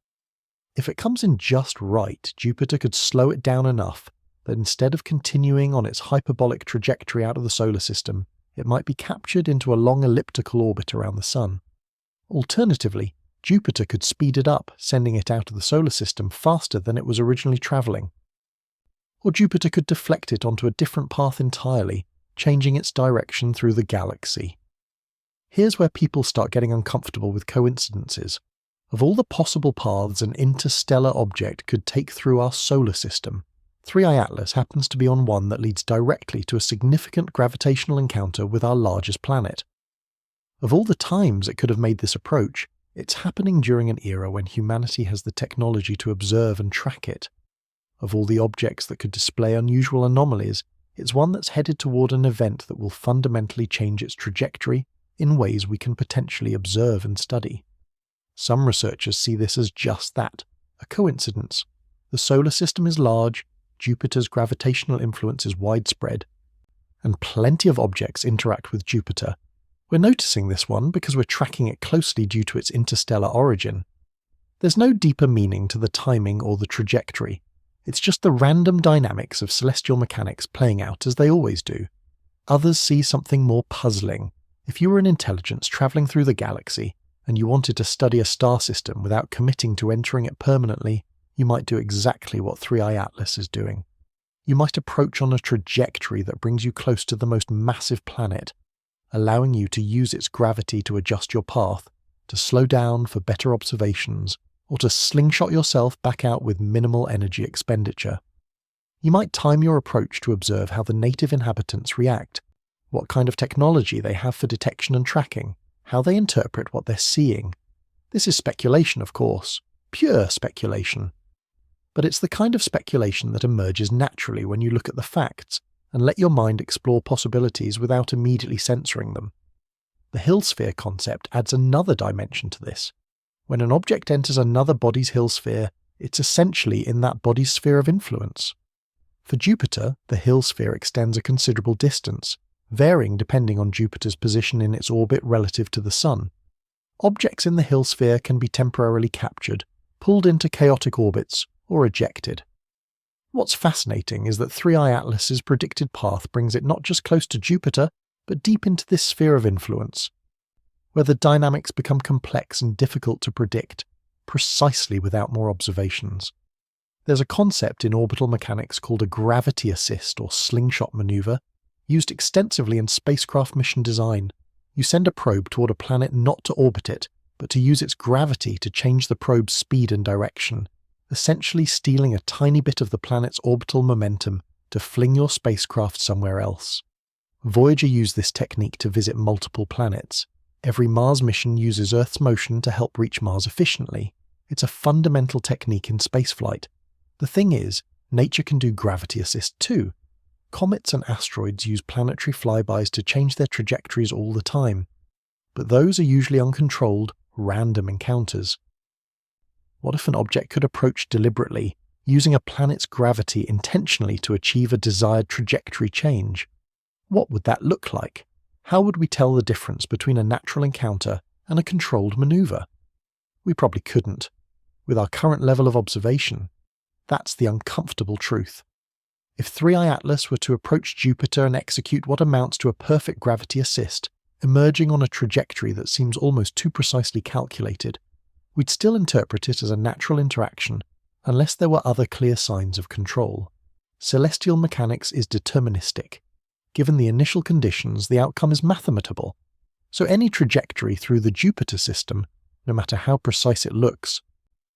Speaker 1: If it comes in just right, Jupiter could slow it down enough that instead of continuing on its hyperbolic trajectory out of the solar system, it might be captured into a long elliptical orbit around the Sun. Alternatively, Jupiter could speed it up, sending it out of the solar system faster than it was originally travelling. Or Jupiter could deflect it onto a different path entirely, changing its direction through the galaxy. Here's where people start getting uncomfortable with coincidences. Of all the possible paths an interstellar object could take through our solar system, 3i Atlas happens to be on one that leads directly to a significant gravitational encounter with our largest planet. Of all the times it could have made this approach, it's happening during an era when humanity has the technology to observe and track it. Of all the objects that could display unusual anomalies, it's one that's headed toward an event that will fundamentally change its trajectory in ways we can potentially observe and study. Some researchers see this as just that, a coincidence. The solar system is large, Jupiter's gravitational influence is widespread, and plenty of objects interact with Jupiter. We're noticing this one because we're tracking it closely due to its interstellar origin. There's no deeper meaning to the timing or the trajectory. It's just the random dynamics of celestial mechanics playing out as they always do. Others see something more puzzling. If you were an intelligence travelling through the galaxy, and you wanted to study a star system without committing to entering it permanently, you might do exactly what 3i Atlas is doing. You might approach on a trajectory that brings you close to the most massive planet, allowing you to use its gravity to adjust your path, to slow down for better observations, or to slingshot yourself back out with minimal energy expenditure. You might time your approach to observe how the native inhabitants react, what kind of technology they have for detection and tracking, how they interpret what they're seeing. This is speculation, of course, pure speculation. But it's the kind of speculation that emerges naturally when you look at the facts and let your mind explore possibilities without immediately censoring them. The Hill sphere concept adds another dimension to this. When an object enters another body's Hill sphere, it's essentially in that body's sphere of influence. For Jupiter, the Hill sphere extends a considerable distance, varying depending on Jupiter's position in its orbit relative to the Sun. Objects in the Hill sphere can be temporarily captured, pulled into chaotic orbits, or ejected. What's fascinating is that 3i Atlas's predicted path brings it not just close to Jupiter, but deep into this sphere of influence, where the dynamics become complex and difficult to predict, precisely without more observations. There's a concept in orbital mechanics called a gravity assist or slingshot maneuver, used extensively in spacecraft mission design. You send a probe toward a planet not to orbit it, but to use its gravity to change the probe's speed and direction, essentially stealing a tiny bit of the planet's orbital momentum to fling your spacecraft somewhere else. Voyager used this technique to visit multiple planets. Every Mars mission uses Earth's motion to help reach Mars efficiently. It's a fundamental technique in spaceflight. The thing is, nature can do gravity assist too. Comets and asteroids use planetary flybys to change their trajectories all the time. But those are usually uncontrolled, random encounters. What if an object could approach deliberately, using a planet's gravity intentionally to achieve a desired trajectory change? What would that look like? How would we tell the difference between a natural encounter and a controlled maneuver? We probably couldn't. With our current level of observation, that's the uncomfortable truth. If 3i Atlas were to approach Jupiter and execute what amounts to a perfect gravity assist, emerging on a trajectory that seems almost too precisely calculated, we'd still interpret it as a natural interaction unless there were other clear signs of control. Celestial mechanics is deterministic. Given the initial conditions, the outcome is mathematable. So any trajectory through the Jupiter system, no matter how precise it looks,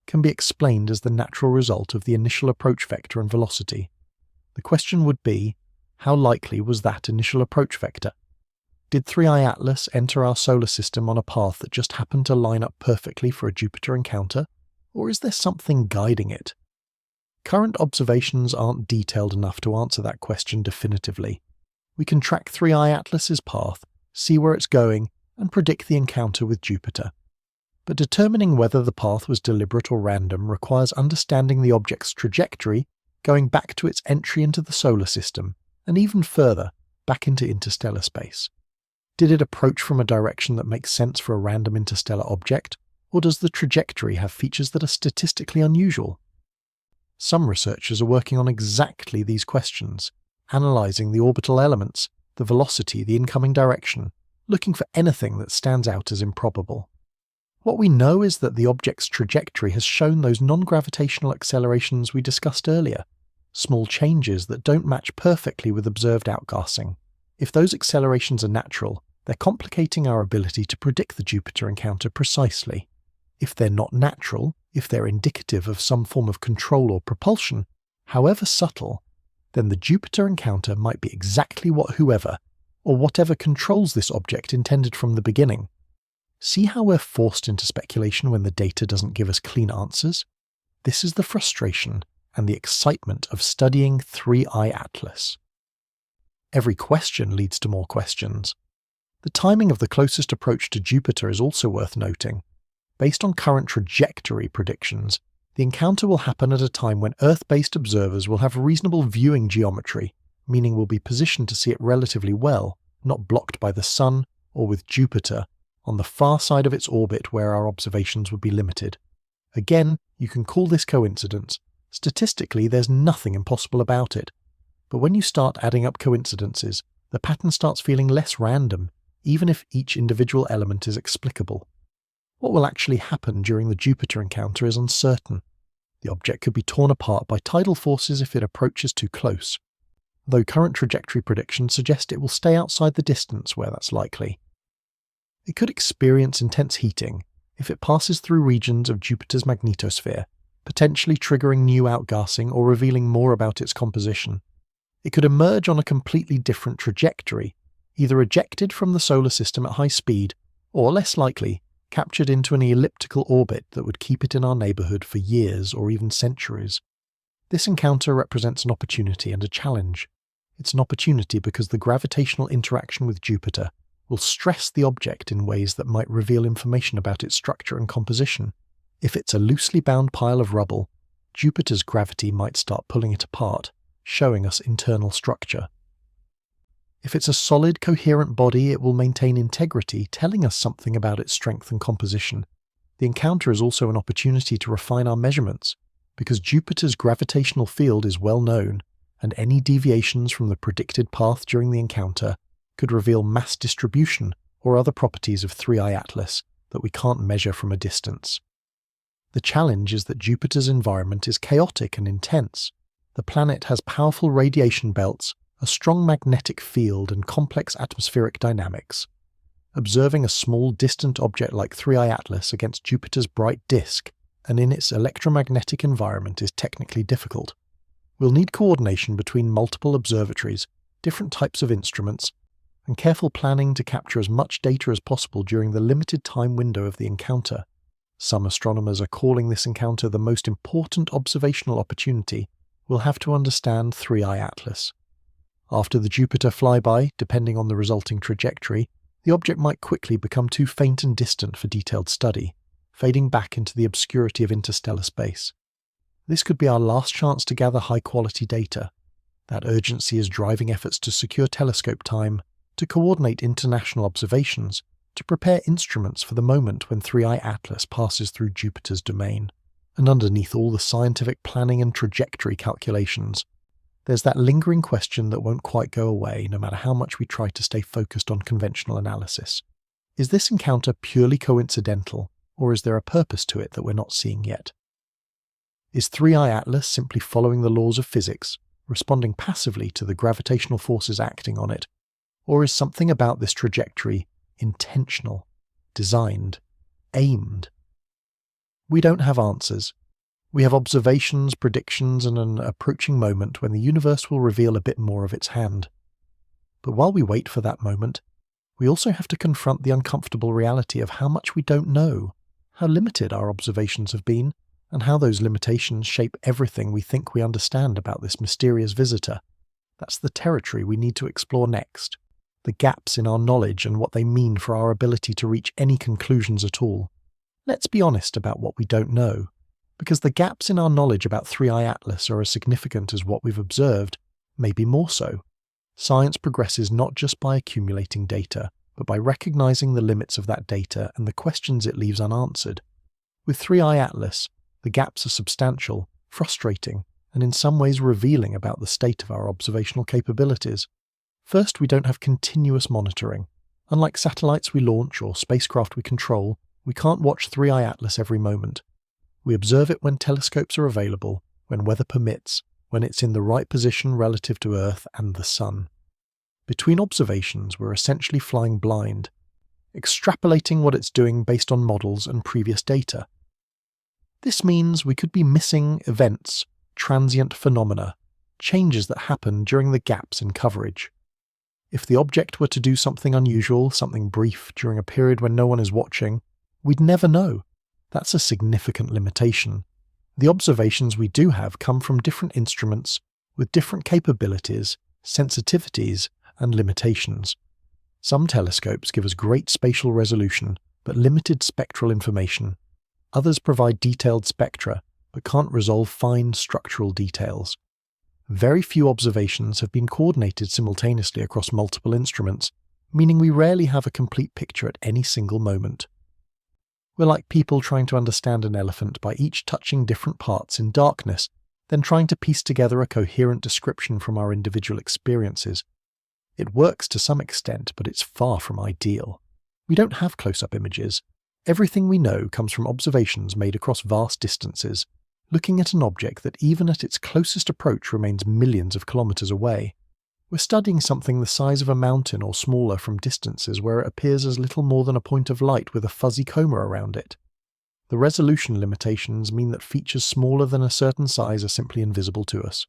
Speaker 1: can be explained as the natural result of the initial approach vector and velocity. The question would be, how likely was that initial approach vector? Did 3i Atlas enter our solar system on a path that just happened to line up perfectly for a Jupiter encounter, or is there something guiding it? Current observations aren't detailed enough to answer that question definitively. We can track 3i Atlas's path, see where it's going, and predict the encounter with Jupiter. But determining whether the path was deliberate or random requires understanding the object's trajectory, going back to its entry into the solar system, and even further, back into interstellar space. Did it approach from a direction that makes sense for a random interstellar object, or does the trajectory have features that are statistically unusual? Some researchers are working on exactly these questions, analysing the orbital elements, the velocity, the incoming direction, looking for anything that stands out as improbable. What we know is that the object's trajectory has shown those non-gravitational accelerations we discussed earlier, small changes that don't match perfectly with observed outgassing. If those accelerations are natural, they're complicating our ability to predict the Jupiter encounter precisely. If they're not natural, if they're indicative of some form of control or propulsion, however subtle, then the Jupiter encounter might be exactly what whoever, or whatever controls this object intended from the beginning. See how we're forced into speculation when the data doesn't give us clean answers? This is the frustration and the excitement of studying 3I Atlas. Every question leads to more questions. The timing of the closest approach to Jupiter is also worth noting. Based on current trajectory predictions, the encounter will happen at a time when Earth-based observers will have reasonable viewing geometry, meaning we'll be positioned to see it relatively well, not blocked by the Sun or with Jupiter on the far side of its orbit where our observations would be limited. Again, you can call this coincidence. Statistically, there's nothing impossible about it. But when you start adding up coincidences, the pattern starts feeling less random, even if each individual element is explicable. What will actually happen during the Jupiter encounter is uncertain. The object could be torn apart by tidal forces if it approaches too close, though current trajectory predictions suggest it will stay outside the distance where that's likely. It could experience intense heating if it passes through regions of Jupiter's magnetosphere, potentially triggering new outgassing or revealing more about its composition. It could emerge on a completely different trajectory, either ejected from the solar system at high speed, or less likely, captured into an elliptical orbit that would keep it in our neighbourhood for years or even centuries. This encounter represents an opportunity and a challenge. It's an opportunity because the gravitational interaction with Jupiter will stress the object in ways that might reveal information about its structure and composition. If it's a loosely bound pile of rubble, Jupiter's gravity might start pulling it apart, showing us internal structure. If it's a solid, coherent body, it will maintain integrity, telling us something about its strength and composition. The encounter is also an opportunity to refine our measurements, because Jupiter's gravitational field is well known, and any deviations from the predicted path during the encounter could reveal mass distribution or other properties of 3I Atlas that we can't measure from a distance. The challenge is that Jupiter's environment is chaotic and intense. The planet has powerful radiation belts, a strong magnetic field, and complex atmospheric dynamics. Observing a small, distant object like 3I Atlas against Jupiter's bright disk and in its electromagnetic environment is technically difficult. We'll need coordination between multiple observatories, different types of instruments, and careful planning to capture as much data as possible during the limited time window of the encounter. Some astronomers are calling this encounter the most important observational opportunity we'll have to understand 3I Atlas. After the Jupiter flyby, depending on the resulting trajectory, the object might quickly become too faint and distant for detailed study, fading back into the obscurity of interstellar space. This could be our last chance to gather high-quality data. That urgency is driving efforts to secure telescope time, to coordinate international observations, to prepare instruments for the moment when 3I Atlas passes through Jupiter's domain. And underneath all the scientific planning and trajectory calculations, there's that lingering question that won't quite go away no matter how much we try to stay focused on conventional analysis. Is this encounter purely coincidental, or is there a purpose to it that we're not seeing yet? Is 3I Atlas simply following the laws of physics, responding passively to the gravitational forces acting on it? Or is something about this trajectory intentional, designed, aimed? We don't have answers. We have observations, predictions, and an approaching moment when the universe will reveal a bit more of its hand. But while we wait for that moment, we also have to confront the uncomfortable reality of how much we don't know, how limited our observations have been, and how those limitations shape everything we think we understand about this mysterious visitor. That's the territory we need to explore next. The gaps in our knowledge and what they mean for our ability to reach any conclusions at all. Let's be honest about what we don't know, because the gaps in our knowledge about 3I Atlas are as significant as what we've observed, maybe more so. Science progresses not just by accumulating data, but by recognizing the limits of that data and the questions it leaves unanswered. With 3I Atlas, the gaps are substantial, frustrating, and in some ways revealing about the state of our observational capabilities. First, we don't have continuous monitoring. Unlike satellites we launch or spacecraft we control, we can't watch 3I Atlas every moment. We observe it when telescopes are available, when weather permits, when it's in the right position relative to Earth and the Sun. Between observations, we're essentially flying blind. extrapolating what it's doing based on models and previous data. This means we could be missing events, transient phenomena, changes that happen during the gaps in coverage. If the object were to do something unusual, something brief during a period when no one is watching, we'd never know. That's a significant limitation. The observations we do have come from different instruments with different capabilities, sensitivities, and limitations. Some telescopes give us great spatial resolution, but limited spectral information. Others provide detailed spectra, but can't resolve fine structural details. Very few observations have been coordinated simultaneously across multiple instruments, meaning we rarely have a complete picture at any single moment. We're like people trying to understand an elephant by each touching different parts in darkness, then trying to piece together a coherent description from our individual experiences. It works to some extent, but it's far from ideal. We don't have close-up images. Everything we know comes from observations made across vast distances, looking at an object that even at its closest approach remains millions of kilometers away. We're studying something the size of a mountain or smaller from distances where it appears as little more than a point of light with a fuzzy coma around it. The resolution limitations mean that features smaller than a certain size are simply invisible to us.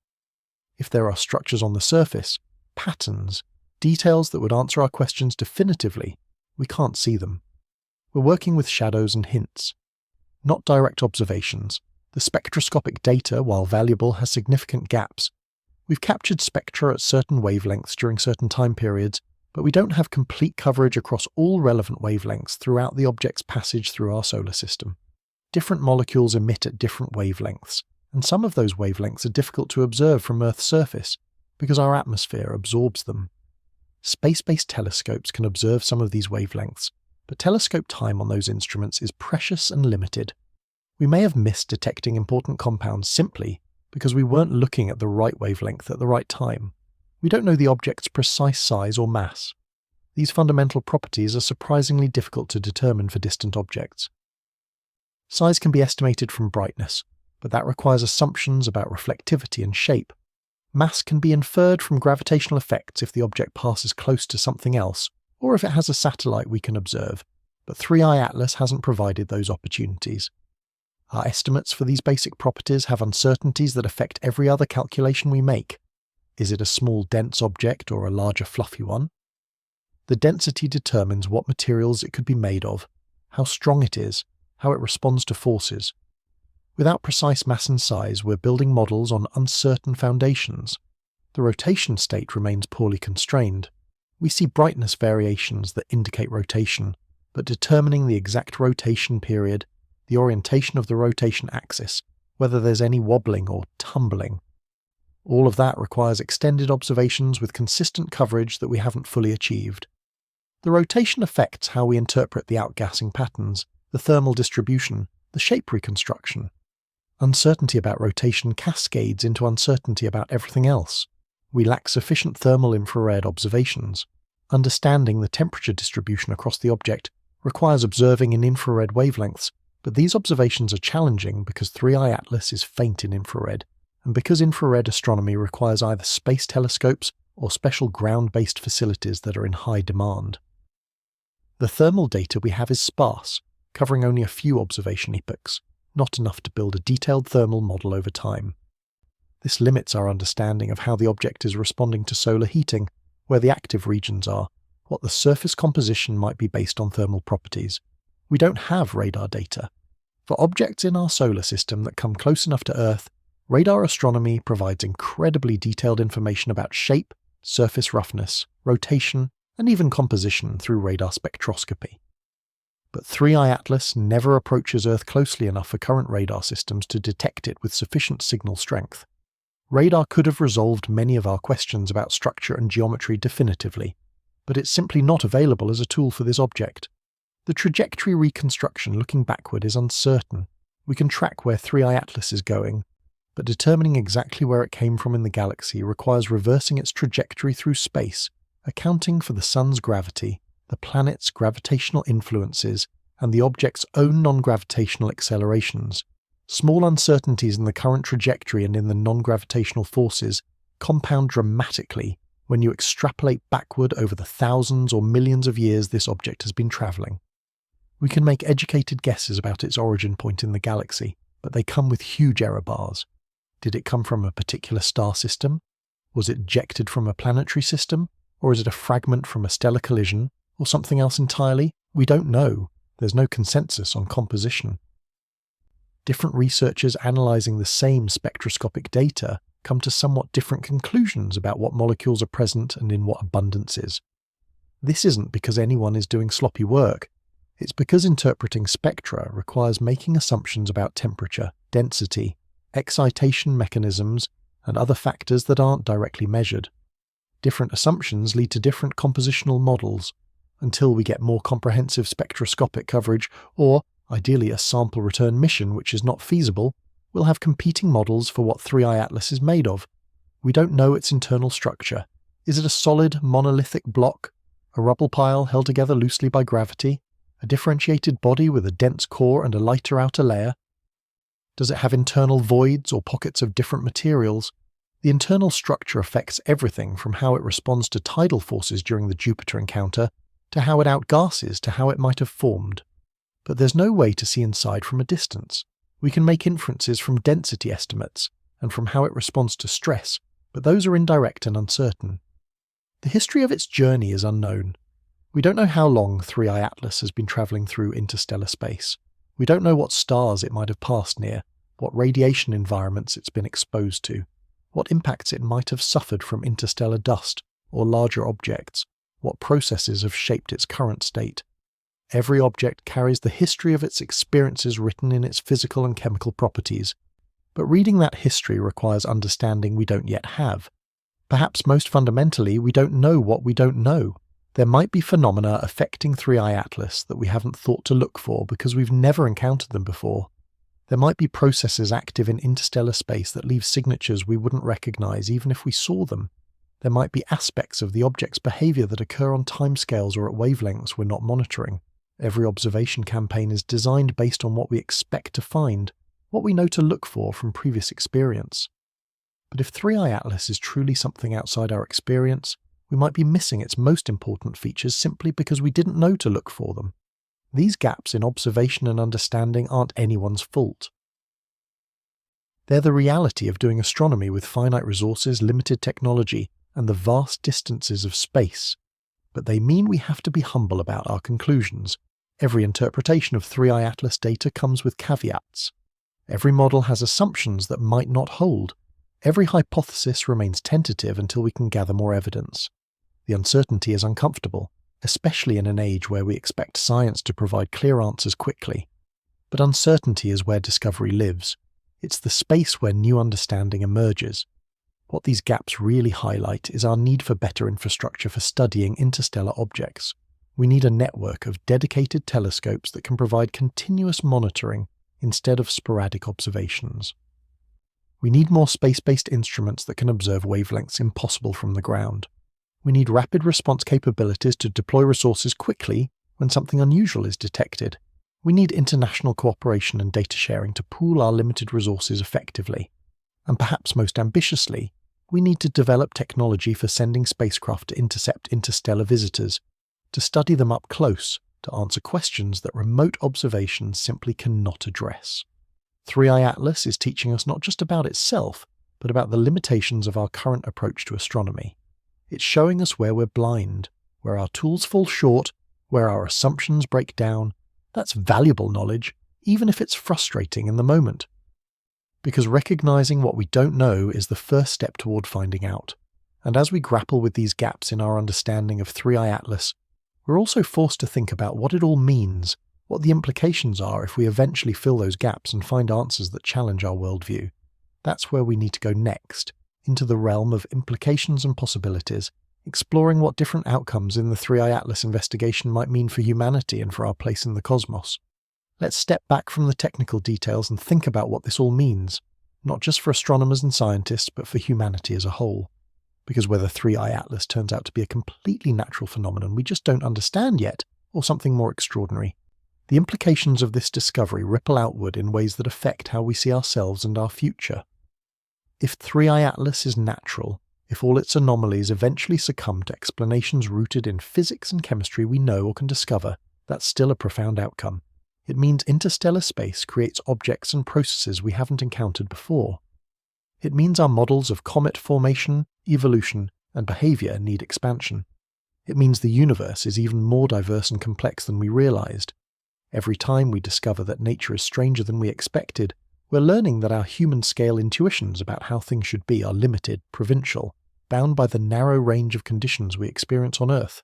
Speaker 1: If there are structures on the surface, patterns, details that would answer our questions definitively, we can't see them. We're working with shadows and hints, not direct observations. The spectroscopic data, while valuable, has significant gaps. We've captured spectra at certain wavelengths during certain time periods, but we don't have complete coverage across all relevant wavelengths throughout the object's passage through our solar system. Different molecules emit at different wavelengths, and some of those wavelengths are difficult to observe from Earth's surface because our atmosphere absorbs them. Space-based telescopes can observe some of these wavelengths, but telescope time on those instruments is precious and limited. We may have missed detecting important compounds simply because we weren't looking at the right wavelength at the right time. We don't know the object's precise size or mass. These fundamental properties are surprisingly difficult to determine for distant objects. Size can be estimated from brightness, but that requires assumptions about reflectivity and shape. Mass can be inferred from gravitational effects if the object passes close to something else, or if it has a satellite we can observe, but 3i Atlas hasn't provided those opportunities. Our estimates for these basic properties have uncertainties that affect every other calculation we make. Is it a small dense object or a larger fluffy one? The density determines what materials it could be made of, how strong it is, how it responds to forces. Without precise mass and size, we're building models on uncertain foundations. The rotation state remains poorly constrained. We see brightness variations that indicate rotation, but determining the exact rotation period, the orientation of the rotation axis, whether there's any wobbling or tumbling. All of that requires extended observations with consistent coverage that we haven't fully achieved. The rotation affects how we interpret the outgassing patterns, the thermal distribution, the shape reconstruction. Uncertainty about rotation cascades into uncertainty about everything else. We lack sufficient thermal infrared observations. Understanding the temperature distribution across the object requires observing in infrared wavelengths, but these observations are challenging because 3i Atlas is faint in infrared, and because infrared astronomy requires either space telescopes or special ground-based facilities that are in high demand. The thermal data we have is sparse, covering only a few observation epochs, not enough to build a detailed thermal model over time. This limits our understanding of how the object is responding to solar heating, where the active regions are, what the surface composition might be based on thermal properties. We don't have radar data. For objects in our solar system that come close enough to Earth, radar astronomy provides incredibly detailed information about shape, surface roughness, rotation, and even composition through radar spectroscopy. But 3i Atlas never approaches Earth closely enough for current radar systems to detect it with sufficient signal strength. Radar could have resolved many of our questions about structure and geometry definitively, but it's simply not available as a tool for this object. The trajectory reconstruction looking backward is uncertain. We can track where 3i Atlas is going, but determining exactly where it came from in the galaxy requires reversing its trajectory through space, accounting for the sun's gravity, the planet's gravitational influences, and the object's own non-gravitational accelerations. Small uncertainties in the current trajectory and in the non-gravitational forces compound dramatically when you extrapolate backward over the thousands or millions of years this object has been travelling. We can make educated guesses about its origin point in the galaxy, but they come with huge error bars. Did it come from a particular star system? Was it ejected from a planetary system? Or is it a fragment from a stellar collision? Or something else entirely? We don't know. There's no consensus on composition. Different researchers analysing the same spectroscopic data come to somewhat different conclusions about what molecules are present and in what abundances. This isn't because anyone is doing sloppy work. It's because interpreting spectra requires making assumptions about temperature, density, excitation mechanisms, and other factors that aren't directly measured. Different assumptions lead to different compositional models, until we get more comprehensive spectroscopic coverage, or, ideally, a sample return mission which is not feasible, we'll have competing models for what 3i Atlas is made of. We don't know its internal structure. Is it a solid, monolithic block? A rubble pile held together loosely by gravity? A differentiated body with a dense core and a lighter outer layer? Does it have internal voids or pockets of different materials? The internal structure affects everything from how it responds to tidal forces during the Jupiter encounter, to how it outgasses, to how it might have formed. But there's no way to see inside from a distance. We can make inferences from density estimates, and from how it responds to stress, but those are indirect and uncertain. The history of its journey is unknown. We don't know how long 3i Atlas has been travelling through interstellar space. We don't know what stars it might have passed near, what radiation environments it's been exposed to, what impacts it might have suffered from interstellar dust or larger objects, what processes have shaped its current state. Every object carries the history of its experiences written in its physical and chemical properties, but reading that history requires understanding we don't yet have. Perhaps most fundamentally, we don't know what we don't know. There might be phenomena affecting 3i Atlas that we haven't thought to look for because we've never encountered them before. There might be processes active in interstellar space that leave signatures we wouldn't recognise even if we saw them. There might be aspects of the object's behaviour that occur on timescales or at wavelengths we're not monitoring. Every observation campaign is designed based on what we expect to find, what we know to look for from previous experience. But if 3i Atlas is truly something outside our experience, we might be missing its most important features simply because we didn't know to look for them. These gaps in observation and understanding aren't anyone's fault. They're the reality of doing astronomy with finite resources, limited technology, and the vast distances of space. But they mean we have to be humble about our conclusions. Every interpretation of 3i Atlas data comes with caveats. Every model has assumptions that might not hold. Every hypothesis remains tentative until we can gather more evidence. The uncertainty is uncomfortable, especially in an age where we expect science to provide clear answers quickly. But uncertainty is where discovery lives. It's the space where new understanding emerges. What these gaps really highlight is our need for better infrastructure for studying interstellar objects. We need a network of dedicated telescopes that can provide continuous monitoring instead of sporadic observations. We need more space-based instruments that can observe wavelengths impossible from the ground. We need rapid response capabilities to deploy resources quickly when something unusual is detected. We need international cooperation and data sharing to pool our limited resources effectively. And perhaps most ambitiously, we need to develop technology for sending spacecraft to intercept interstellar visitors, to study them up close, to answer questions that remote observations simply cannot address. 3i Atlas is teaching us not just about itself, but about the limitations of our current approach to astronomy. It's showing us where we're blind, where our tools fall short, where our assumptions break down. That's valuable knowledge, even if it's frustrating in the moment. Because recognizing what we don't know is the first step toward finding out. And as we grapple with these gaps in our understanding of 3i Atlas, we're also forced to think about what it all means, what the implications are if we eventually fill those gaps and find answers that challenge our worldview. That's where we need to go next, into the realm of implications and possibilities, exploring what different outcomes in the 3i Atlas investigation might mean for humanity and for our place in the cosmos. Let's step back from the technical details and think about what this all means, not just for astronomers and scientists, but for humanity as a whole. Because whether 3i Atlas turns out to be a completely natural phenomenon we just don't understand yet, or something more extraordinary, the implications of this discovery ripple outward in ways that affect how we see ourselves and our future. If 3i Atlas is natural, if all its anomalies eventually succumb to explanations rooted in physics and chemistry we know or can discover, that's still a profound outcome. It means interstellar space creates objects and processes we haven't encountered before. It means our models of comet formation, evolution, and behavior need expansion. It means the universe is even more diverse and complex than we realized. Every time we discover that nature is stranger than we expected, we're learning that our human-scale intuitions about how things should be are limited, provincial, bound by the narrow range of conditions we experience on Earth.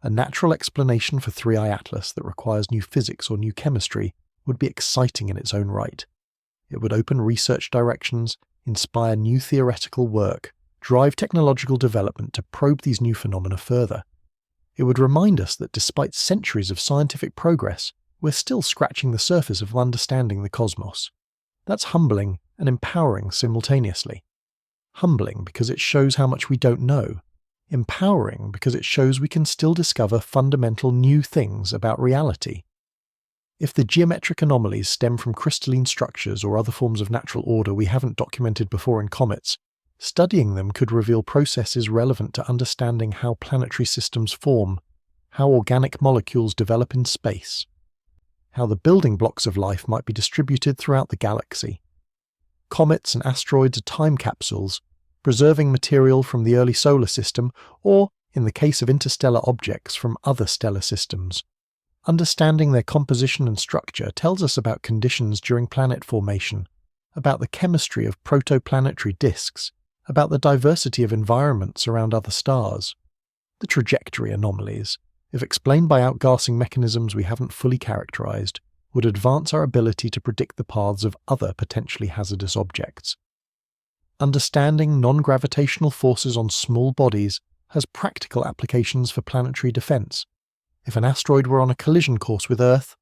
Speaker 1: A natural explanation for 3I Atlas that requires new physics or new chemistry would be exciting in its own right. It would open research directions, inspire new theoretical work, drive technological development to probe these new phenomena further. It would remind us that despite centuries of scientific progress, we're still scratching the surface of understanding the cosmos. That's humbling and empowering simultaneously. Humbling because it shows how much we don't know. Empowering because it shows we can still discover fundamental new things about reality. If the geometric anomalies stem from crystalline structures or other forms of natural order we haven't documented before in comets, studying them could reveal processes relevant to understanding how planetary systems form, how organic molecules develop in space, how the building blocks of life might be distributed throughout the galaxy. Comets and asteroids are time capsules, preserving material from the early solar system or, in the case of interstellar objects, from other stellar systems. Understanding their composition and structure tells us about conditions during planet formation, about the chemistry of protoplanetary disks, about the diversity of environments around other stars. The trajectory anomalies, if explained by outgassing mechanisms we haven't fully characterized, would advance our ability to predict the paths of other potentially hazardous objects. Understanding non-gravitational forces on small bodies has practical applications for planetary defense. If an asteroid were on a collision course with Earth,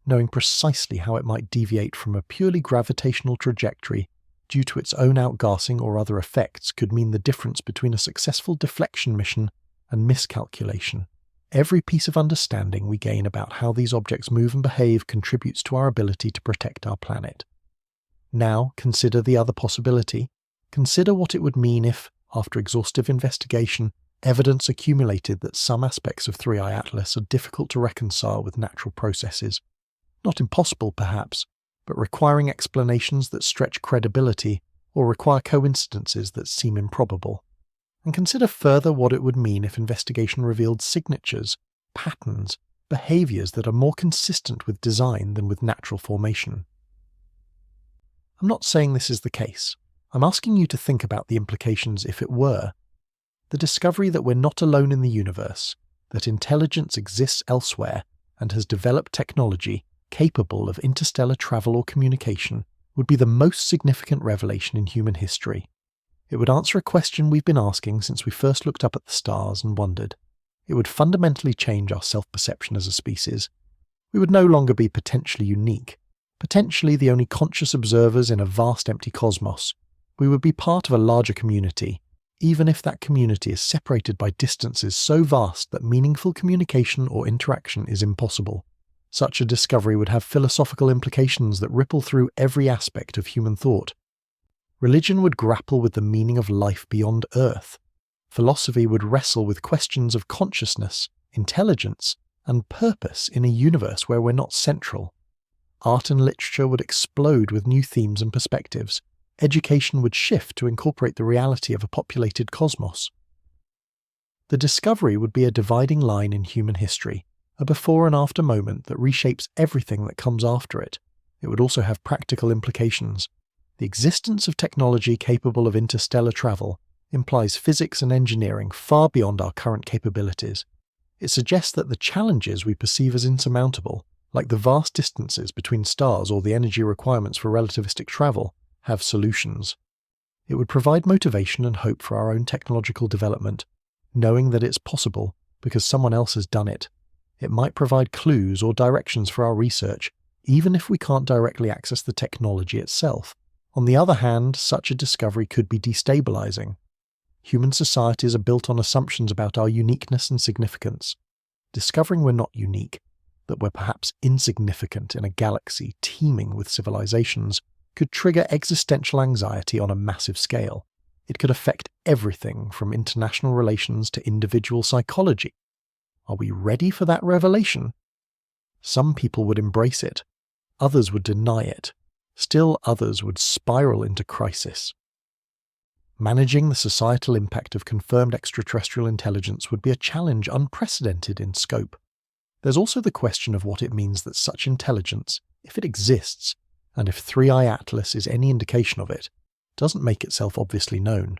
Speaker 1: knowing precisely how it might deviate from a purely gravitational trajectory due to its own outgassing or other effects could mean the difference between a successful deflection mission and miscalculation. Every piece of understanding we gain about how these objects move and behave contributes to our ability to protect our planet. Now consider the other possibility. Consider what it would mean if, after exhaustive investigation, evidence accumulated that some aspects of 3I Atlas are difficult to reconcile with natural processes. Not impossible, perhaps, but requiring explanations that stretch credibility or require coincidences that seem improbable. And consider further what it would mean if investigation revealed signatures, patterns, behaviors that are more consistent with design than with natural formation. I'm not saying this is the case. I'm asking you to think about the implications if it were. The discovery that we're not alone in the universe, that intelligence exists elsewhere and has developed technology capable of interstellar travel or communication, would be the most significant revelation in human history. It would answer a question we've been asking since we first looked up at the stars and wondered. It would fundamentally change our self-perception as a species. We would no longer be potentially unique, potentially the only conscious observers in a vast empty cosmos. We would be part of a larger community, even if that community is separated by distances so vast that meaningful communication or interaction is impossible. Such a discovery would have philosophical implications that ripple through every aspect of human thought. Religion would grapple with the meaning of life beyond Earth. Philosophy would wrestle with questions of consciousness, intelligence, and purpose in a universe where we're not central. Art and literature would explode with new themes and perspectives. Education would shift to incorporate the reality of a populated cosmos. The discovery would be a dividing line in human history, a before and after moment that reshapes everything that comes after it. It would also have practical implications. The existence of technology capable of interstellar travel implies physics and engineering far beyond our current capabilities. It suggests that the challenges we perceive as insurmountable, like the vast distances between stars or the energy requirements for relativistic travel, have solutions. It would provide motivation and hope for our own technological development, knowing that it's possible because someone else has done it. It might provide clues or directions for our research, even if we can't directly access the technology itself. On the other hand, such a discovery could be destabilizing. Human societies are built on assumptions about our uniqueness and significance. Discovering we're not unique, that we're perhaps insignificant in a galaxy teeming with civilizations, could trigger existential anxiety on a massive scale. It could affect everything from international relations to individual psychology. Are we ready for that revelation? Some people would embrace it. Others would deny it. Still others would spiral into crisis. Managing the societal impact of confirmed extraterrestrial intelligence would be a challenge unprecedented in scope. There's also the question of what it means that such intelligence, if it exists, and if 3i Atlas is any indication of it, doesn't make itself obviously known.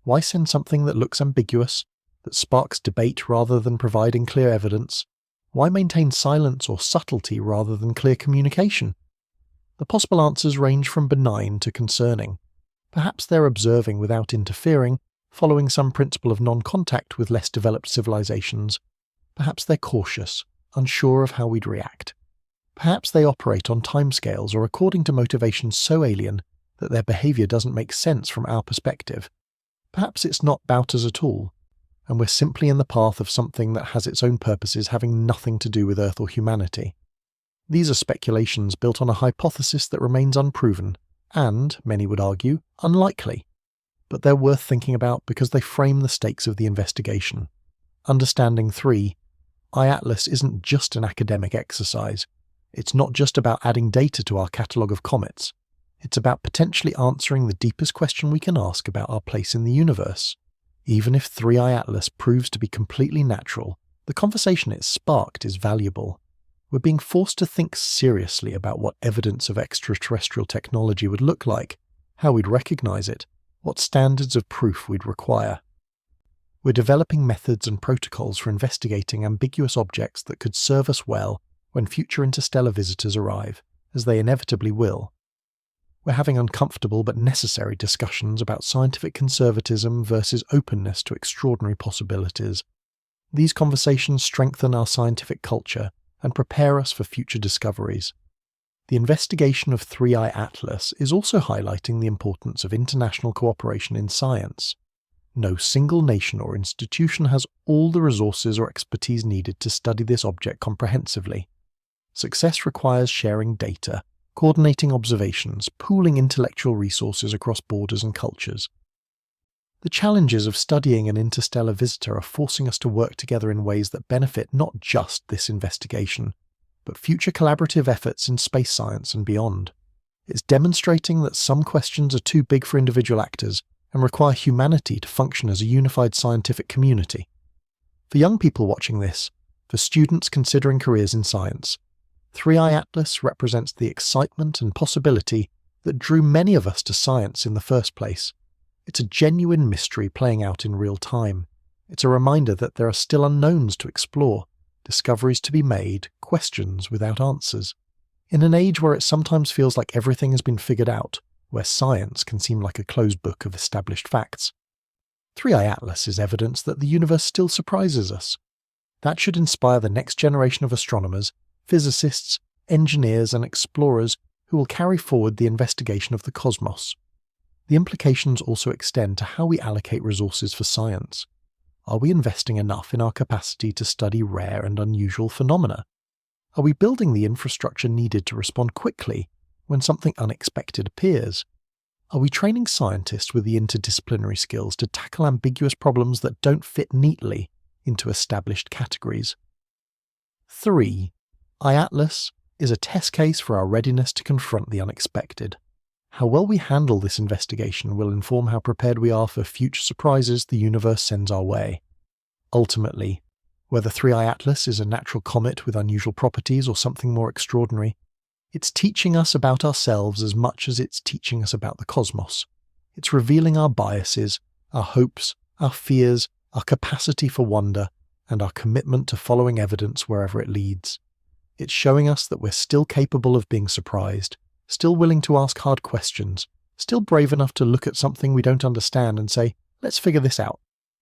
Speaker 1: Why send something that looks ambiguous, that sparks debate rather than providing clear evidence? Why maintain silence or subtlety rather than clear communication? The possible answers range from benign to concerning. Perhaps they're observing without interfering, following some principle of non-contact with less developed civilizations. Perhaps they're cautious, unsure of how we'd react. Perhaps they operate on timescales or according to motivations so alien that their behavior doesn't make sense from our perspective. Perhaps it's not about us at all, and we're simply in the path of something that has its own purposes having nothing to do with Earth or humanity. These are speculations built on a hypothesis that remains unproven, and, many would argue, unlikely. But they're worth thinking about because they frame the stakes of the investigation. Understanding 3i Atlas isn't just an academic exercise. It's not just about adding data to our catalogue of comets. It's about potentially answering the deepest question we can ask about our place in the universe. Even if 3i Atlas proves to be completely natural, the conversation it sparked is valuable. We're being forced to think seriously about what evidence of extraterrestrial technology would look like, how we'd recognize it, what standards of proof we'd require. We're developing methods and protocols for investigating ambiguous objects that could serve us well when future interstellar visitors arrive, as they inevitably will. We're having uncomfortable but necessary discussions about scientific conservatism versus openness to extraordinary possibilities. These conversations strengthen our scientific culture and prepare us for future discoveries. The investigation of 3i Atlas is also highlighting the importance of international cooperation in science. No single nation or institution has all the resources or expertise needed to study this object comprehensively. Success requires sharing data, coordinating observations, pooling intellectual resources across borders and cultures. The challenges of studying an interstellar visitor are forcing us to work together in ways that benefit not just this investigation, but future collaborative efforts in space science and beyond. It's demonstrating that some questions are too big for individual actors and require humanity to function as a unified scientific community. For young people watching this, for students considering careers in science, 3i Atlas represents the excitement and possibility that drew many of us to science in the first place. It's a genuine mystery playing out in real time. It's a reminder that there are still unknowns to explore, discoveries to be made, questions without answers. In an age where it sometimes feels like everything has been figured out, where science can seem like a closed book of established facts, 3i Atlas is evidence that the universe still surprises us. That should inspire the next generation of astronomers, physicists, engineers and explorers who will carry forward the investigation of the cosmos. The implications also extend to how we allocate resources for science. Are we investing enough in our capacity to study rare and unusual phenomena? Are we building the infrastructure needed to respond quickly when something unexpected appears? Are we training scientists with the interdisciplinary skills to tackle ambiguous problems that don't fit neatly into established categories? 3i Atlas is a test case for our readiness to confront the unexpected. How well we handle this investigation will inform how prepared we are for future surprises the universe sends our way. Ultimately, whether 3i Atlas is a natural comet with unusual properties or something more extraordinary, it's teaching us about ourselves as much as it's teaching us about the cosmos. It's revealing our biases, our hopes, our fears, our capacity for wonder, and our commitment to following evidence wherever it leads. It's showing us that we're still capable of being surprised, still willing to ask hard questions, still brave enough to look at something we don't understand and say, let's figure this out,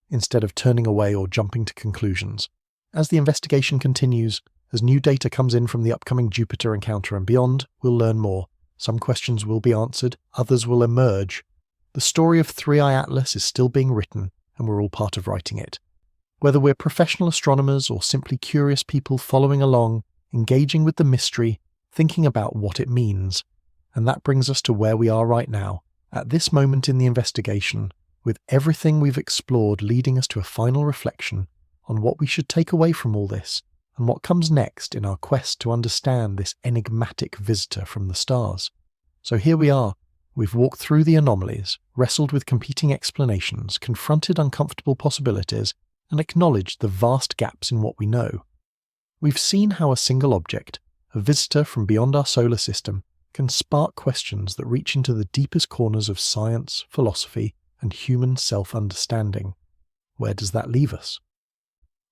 Speaker 1: instead of turning away or jumping to conclusions. As the investigation continues, as new data comes in from the upcoming Jupiter encounter and beyond, we'll learn more. Some questions will be answered, others will emerge. The story of 3i Atlas is still being written, and we're all part of writing it. Whether we're professional astronomers or simply curious people following along, engaging with the mystery, thinking about what it means. And that brings us to where we are right now, at this moment in the investigation, with everything we've explored leading us to a final reflection on what we should take away from all this and what comes next in our quest to understand this enigmatic visitor from the stars. So here we are. We've walked through the anomalies, wrestled with competing explanations, confronted uncomfortable possibilities, and acknowledged the vast gaps in what we know. We've seen how a single object, a visitor from beyond our solar system, can spark questions that reach into the deepest corners of science, philosophy, and human self-understanding. Where does that leave us?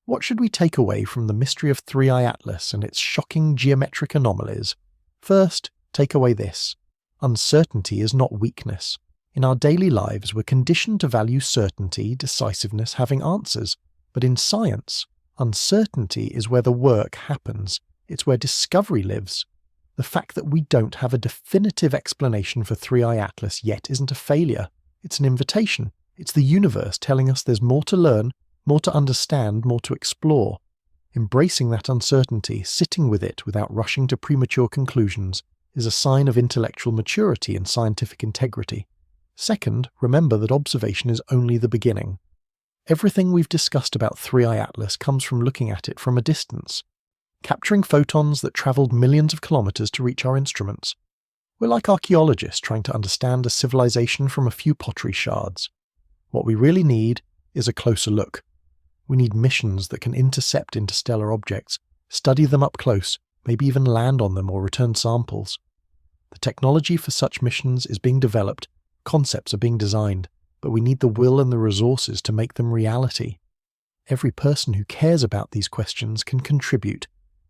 Speaker 1: What should we take away from the mystery of 3i Atlas and its shocking geometric anomalies? First, take away this. Uncertainty is not weakness. In our daily lives, we're conditioned to value certainty, decisiveness, having answers. But in science, uncertainty is where the work happens. It's where discovery lives. The fact that we don't have a definitive explanation for 3i Atlas yet isn't a failure. It's an invitation. It's the universe telling us there's more to learn, more to understand, more to explore. Embracing that uncertainty, sitting with it without rushing to premature conclusions, is a sign of intellectual maturity and scientific integrity. Second, remember that observation is only the beginning. Everything we've discussed about 3i Atlas comes from looking at it from a distance, capturing photons that travelled millions of kilometres to reach our instruments. We're like archaeologists trying to understand a civilization from a few pottery shards. What we really need is a closer look. We need missions that can intercept interstellar objects, study them up close, maybe even land on them or return samples. The technology for such missions is being developed, concepts are being designed, but we need the will and the resources to make them reality. Every person who cares about these questions can contribute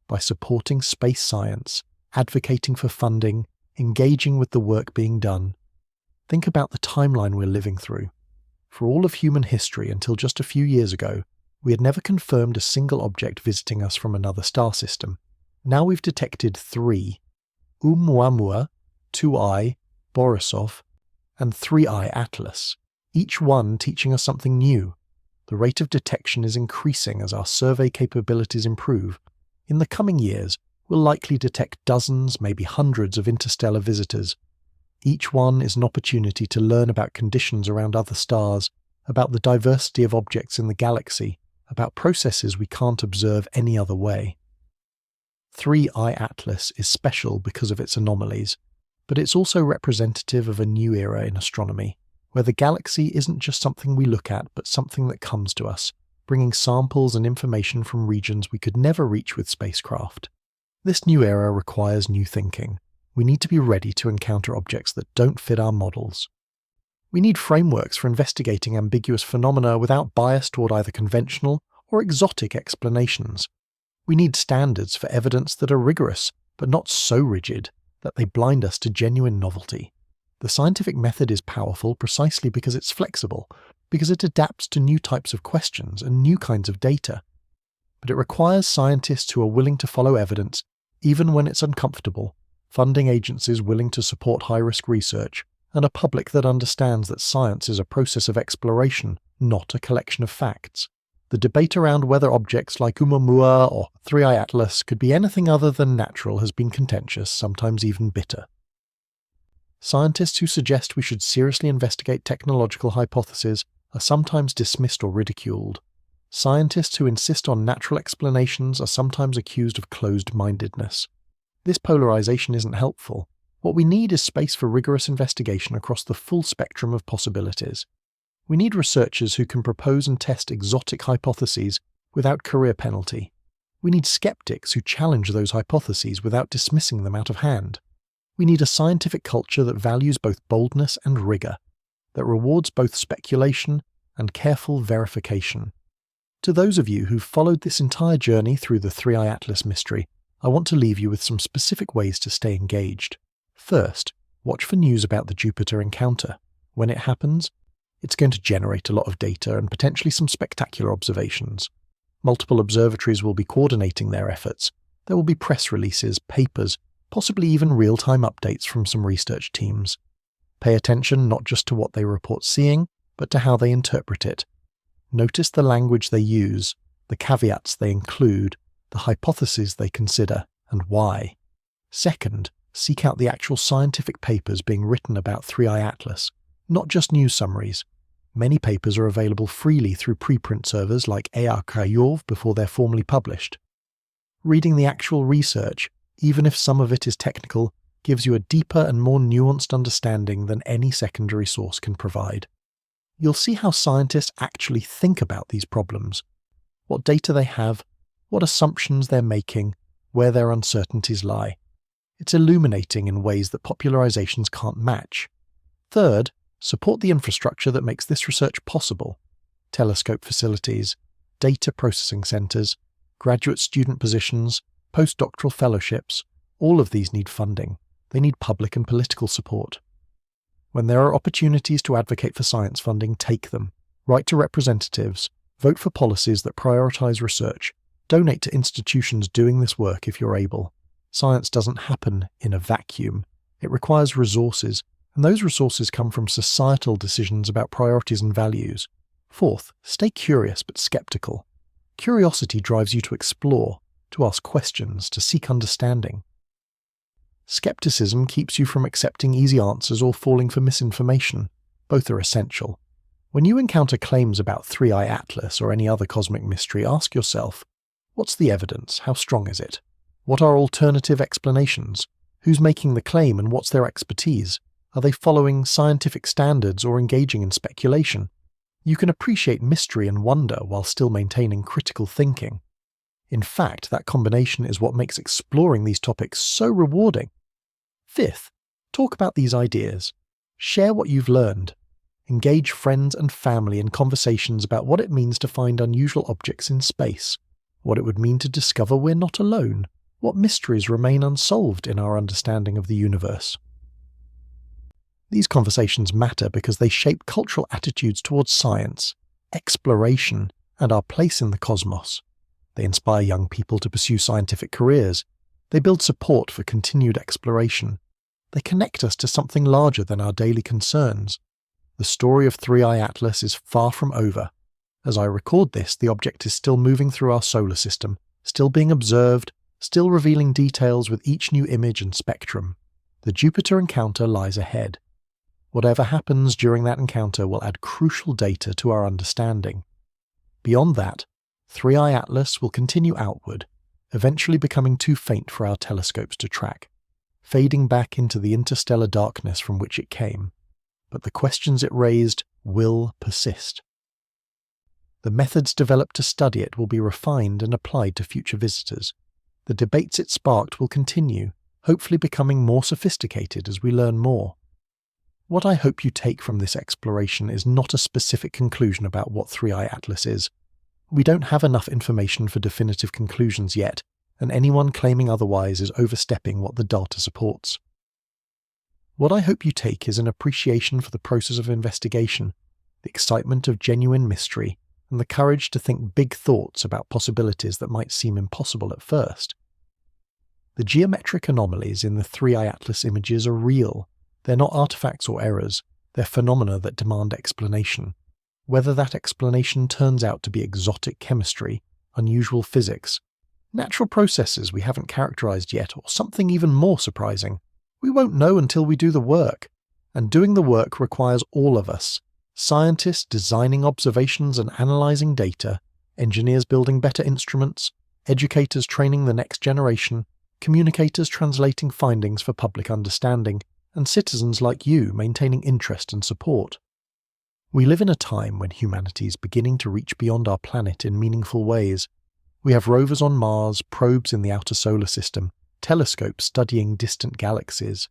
Speaker 1: by supporting space science, advocating for funding, engaging with the work being done. Think about the timeline we're living through. For all of human history until just a few years ago, we had never confirmed a single object visiting us from another star system. Now we've detected 3, Oumuamua, 2i, Borisov, and 3i Atlas, each one teaching us something new. The rate of detection is increasing as our survey capabilities improve. In the coming years, we'll likely detect dozens, maybe hundreds of interstellar visitors. Each one is an opportunity to learn about conditions around other stars, about the diversity of objects in the galaxy, about processes we can't observe any other way. 3i Atlas is special because of its anomalies, but it's also representative of a new era in astronomy, where the galaxy isn't just something we look at, but something that comes to us, bringing samples and information from regions we could never reach with spacecraft. This new era requires new thinking. We need to be ready to encounter objects that don't fit our models. We need frameworks for investigating ambiguous phenomena without bias toward either conventional or exotic explanations. We need standards for evidence that are rigorous, but not so rigid that they blind us to genuine novelty. The scientific method is powerful precisely because it's flexible, because it adapts to new types of questions and new kinds of data. But it requires scientists who are willing to follow evidence, even when it's uncomfortable, funding agencies willing to support high-risk research, and a public that understands that science is a process of exploration, not a collection of facts. The debate around whether objects like Oumuamua or 3i Atlas could be anything other than natural has been contentious, sometimes even bitter. Scientists who suggest we should seriously investigate technological hypotheses are sometimes dismissed or ridiculed. Scientists who insist on natural explanations are sometimes accused of closed-mindedness. This polarization isn't helpful. What we need is space for rigorous investigation across the full spectrum of possibilities. We need researchers who can propose and test exotic hypotheses without career penalty. We need skeptics who challenge those hypotheses without dismissing them out of hand. We need a scientific culture that values both boldness and rigor, that rewards both speculation and careful verification. To those of you who've followed this entire journey through the 3i Atlas mystery, I want to leave you with some specific ways to stay engaged. First, watch for news about the Jupiter encounter. When it happens, it's going to generate a lot of data and potentially some spectacular observations. Multiple observatories will be coordinating their efforts. There will be press releases, papers, possibly even real-time updates from some research teams. Pay attention not just to what they report seeing, but to how they interpret it. Notice the language they use, the caveats they include, the hypotheses they consider, and why. Second, seek out the actual scientific papers being written about 3i Atlas, not just news summaries. Many papers are available freely through preprint servers like Archive before they're formally published. Reading the actual research, even if some of it is technical, gives you a deeper and more nuanced understanding than any secondary source can provide. You'll see how scientists actually think about these problems, what data they have, what assumptions they're making, where their uncertainties lie. It's illuminating in ways that popularizations can't match. Third, support the infrastructure that makes this research possible. Telescope facilities, data processing centers, graduate student positions, postdoctoral fellowships, all of these need funding. They need public and political support. When there are opportunities to advocate for science funding, take them. Write to representatives, vote for policies that prioritize research, donate to institutions doing this work if you're able. Science doesn't happen in a vacuum. It requires resources, and those resources come from societal decisions about priorities and values. Fourth, stay curious but skeptical. Curiosity drives you to explore, to ask questions, to seek understanding. Skepticism keeps you from accepting easy answers or falling for misinformation. Both are essential. When you encounter claims about Three-Eye Atlas or any other cosmic mystery, ask yourself, what's the evidence? How strong is it? What are alternative explanations? Who's making the claim and what's their expertise? Are they following scientific standards or engaging in speculation? You can appreciate mystery and wonder while still maintaining critical thinking. In fact, that combination is what makes exploring these topics so rewarding. Fifth, talk about these ideas. Share what you've learned. Engage friends and family in conversations about what it means to find unusual objects in space, what it would mean to discover we're not alone, what mysteries remain unsolved in our understanding of the universe. These conversations matter because they shape cultural attitudes towards science, exploration, and our place in the cosmos. They inspire young people to pursue scientific careers. They build support for continued exploration. They connect us to something larger than our daily concerns. The story of Three-Eye Atlas is far from over. As I record this, the object is still moving through our solar system, still being observed, still revealing details with each new image and spectrum. The Jupiter encounter lies ahead. Whatever happens during that encounter will add crucial data to our understanding. Beyond that, Three-Eye Atlas will continue outward, eventually becoming too faint for our telescopes to track, fading back into the interstellar darkness from which it came. But the questions it raised will persist. The methods developed to study it will be refined and applied to future visitors. The debates it sparked will continue, hopefully becoming more sophisticated as we learn more. What I hope you take from this exploration is not a specific conclusion about what Three-Eye Atlas is. We don't have enough information for definitive conclusions yet, and anyone claiming otherwise is overstepping what the data supports. What I hope you take is an appreciation for the process of investigation, the excitement of genuine mystery, and the courage to think big thoughts about possibilities that might seem impossible at first. The geometric anomalies in the Three-Eye Atlas images are real. They're not artifacts or errors, they're phenomena that demand explanation. Whether that explanation turns out to be exotic chemistry, unusual physics, natural processes we haven't characterized yet, or something even more surprising, we won't know until we do the work. And doing the work requires all of us. Scientists designing observations and analyzing data, engineers building better instruments, educators training the next generation, communicators translating findings for public understanding, and citizens like you maintaining interest and support. We live in a time when humanity is beginning to reach beyond our planet in meaningful ways. We have rovers on Mars, probes in the outer solar system, telescopes studying distant galaxies.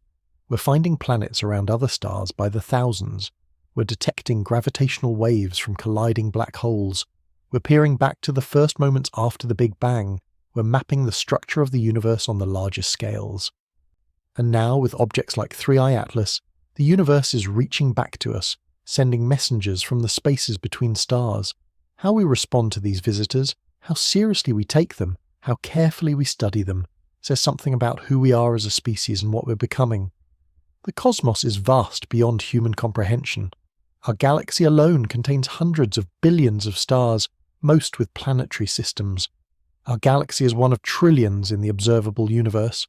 Speaker 1: We're finding planets around other stars by the thousands. We're detecting gravitational waves from colliding black holes. We're peering back to the first moments after the Big Bang. We're mapping the structure of the universe on the largest scales. And now, with objects like Three-Eye Atlas, the universe is reaching back to us, sending messengers from the spaces between stars. How we respond to these visitors, how seriously we take them, how carefully we study them, says something about who we are as a species and what we're becoming. The cosmos is vast beyond human comprehension. Our galaxy alone contains hundreds of billions of stars, most with planetary systems. Our galaxy is one of trillions in the observable universe.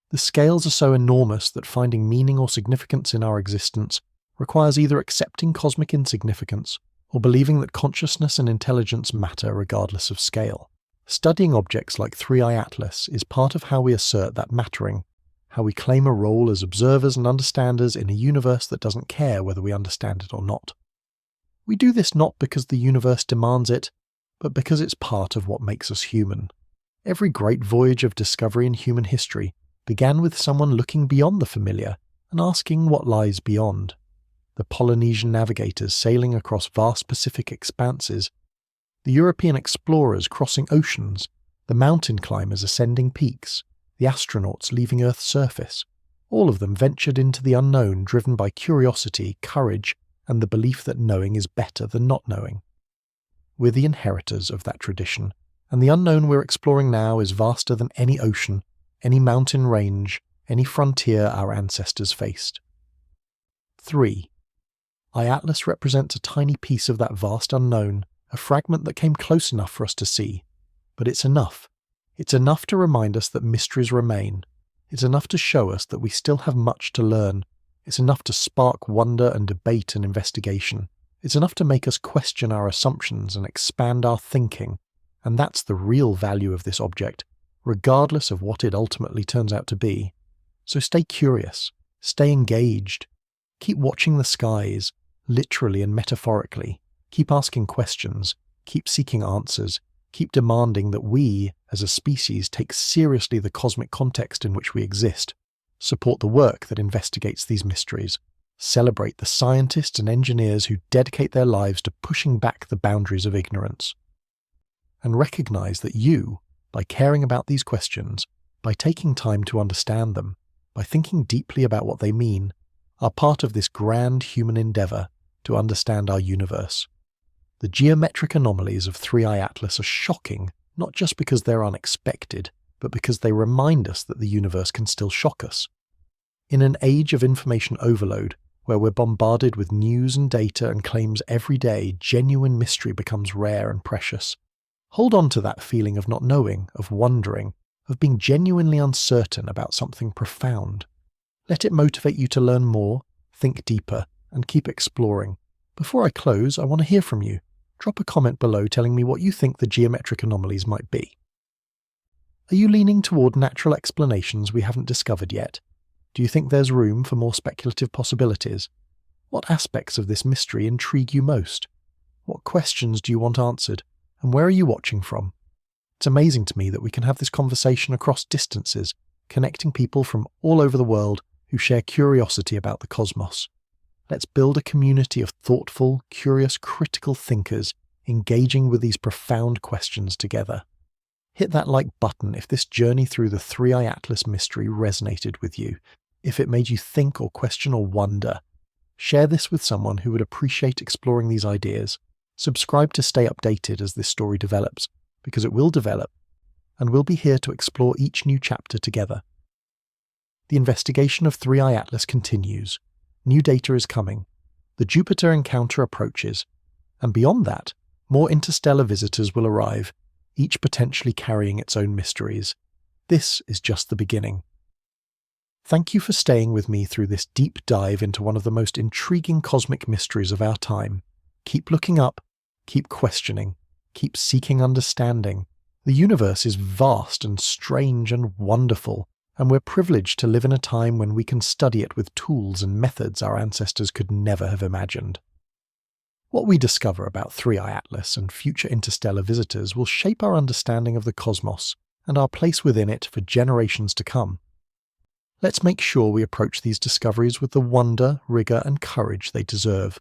Speaker 1: The scales are so enormous that finding meaning or significance in our existence requires either accepting cosmic insignificance or believing that consciousness and intelligence matter regardless of scale. Studying objects like 3i Atlas is part of how we assert that mattering, how we claim a role as observers and understanders in a universe that doesn't care whether we understand it or not. We do this not because the universe demands it, but because it's part of what makes us human. Every great voyage of discovery in human history began with someone looking beyond the familiar and asking what lies beyond. The Polynesian navigators sailing across vast Pacific expanses, the European explorers crossing oceans, the mountain climbers ascending peaks, the astronauts leaving Earth's surface, all of them ventured into the unknown driven by curiosity, courage, and the belief that knowing is better than not knowing. We're the inheritors of that tradition, and the unknown we're exploring now is vaster than any ocean, any mountain range, any frontier our ancestors faced. 3. Atlas represents a tiny piece of that vast unknown, a fragment that came close enough for us to see. But it's enough. It's enough to remind us that mysteries remain. It's enough to show us that we still have much to learn. It's enough to spark wonder and debate and investigation. It's enough to make us question our assumptions and expand our thinking. And that's the real value of this object, regardless of what it ultimately turns out to be. So stay curious, stay engaged, keep watching the skies, literally and metaphorically, keep asking questions, keep seeking answers, keep demanding that we, as a species, take seriously the cosmic context in which we exist, support the work that investigates these mysteries, celebrate the scientists and engineers who dedicate their lives to pushing back the boundaries of ignorance, and recognize that you, by caring about these questions, by taking time to understand them, by thinking deeply about what they mean, are part of this grand human endeavor to understand our universe. The geometric anomalies of 3i Atlas are shocking, not just because they're unexpected, but because they remind us that the universe can still shock us. In an age of information overload, where we're bombarded with news and data and claims every day, genuine mystery becomes rare and precious. Hold on to that feeling of not knowing, of wondering, of being genuinely uncertain about something profound. Let it motivate you to learn more, think deeper, and keep exploring. Before I close, I want to hear from you. Drop a comment below telling me what you think the geometric anomalies might be. Are you leaning toward natural explanations we haven't discovered yet? Do you think there's room for more speculative possibilities? What aspects of this mystery intrigue you most? What questions do you want answered? And where are you watching from? It's amazing to me that we can have this conversation across distances, connecting people from all over the world who share curiosity about the cosmos. Let's build a community of thoughtful, curious, critical thinkers engaging with these profound questions together. Hit that like button if this journey through the 3i Atlas mystery resonated with you, if it made you think or question or wonder. Share this with someone who would appreciate exploring these ideas. Subscribe to stay updated as this story develops, because it will develop, and we'll be here to explore each new chapter together. The investigation of 3i Atlas continues. New data is coming. The Jupiter encounter approaches. And beyond that, more interstellar visitors will arrive, each potentially carrying its own mysteries. This is just the beginning. Thank you for staying with me through this deep dive into one of the most intriguing cosmic mysteries of our time. Keep looking up, keep questioning, keep seeking understanding. The universe is vast and strange and wonderful, and we're privileged to live in a time when we can study it with tools and methods our ancestors could never have imagined. What we discover about 3i Atlas and future interstellar visitors will shape our understanding of the cosmos and our place within it for generations to come. Let's make sure we approach these discoveries with the wonder, rigor, and courage they deserve.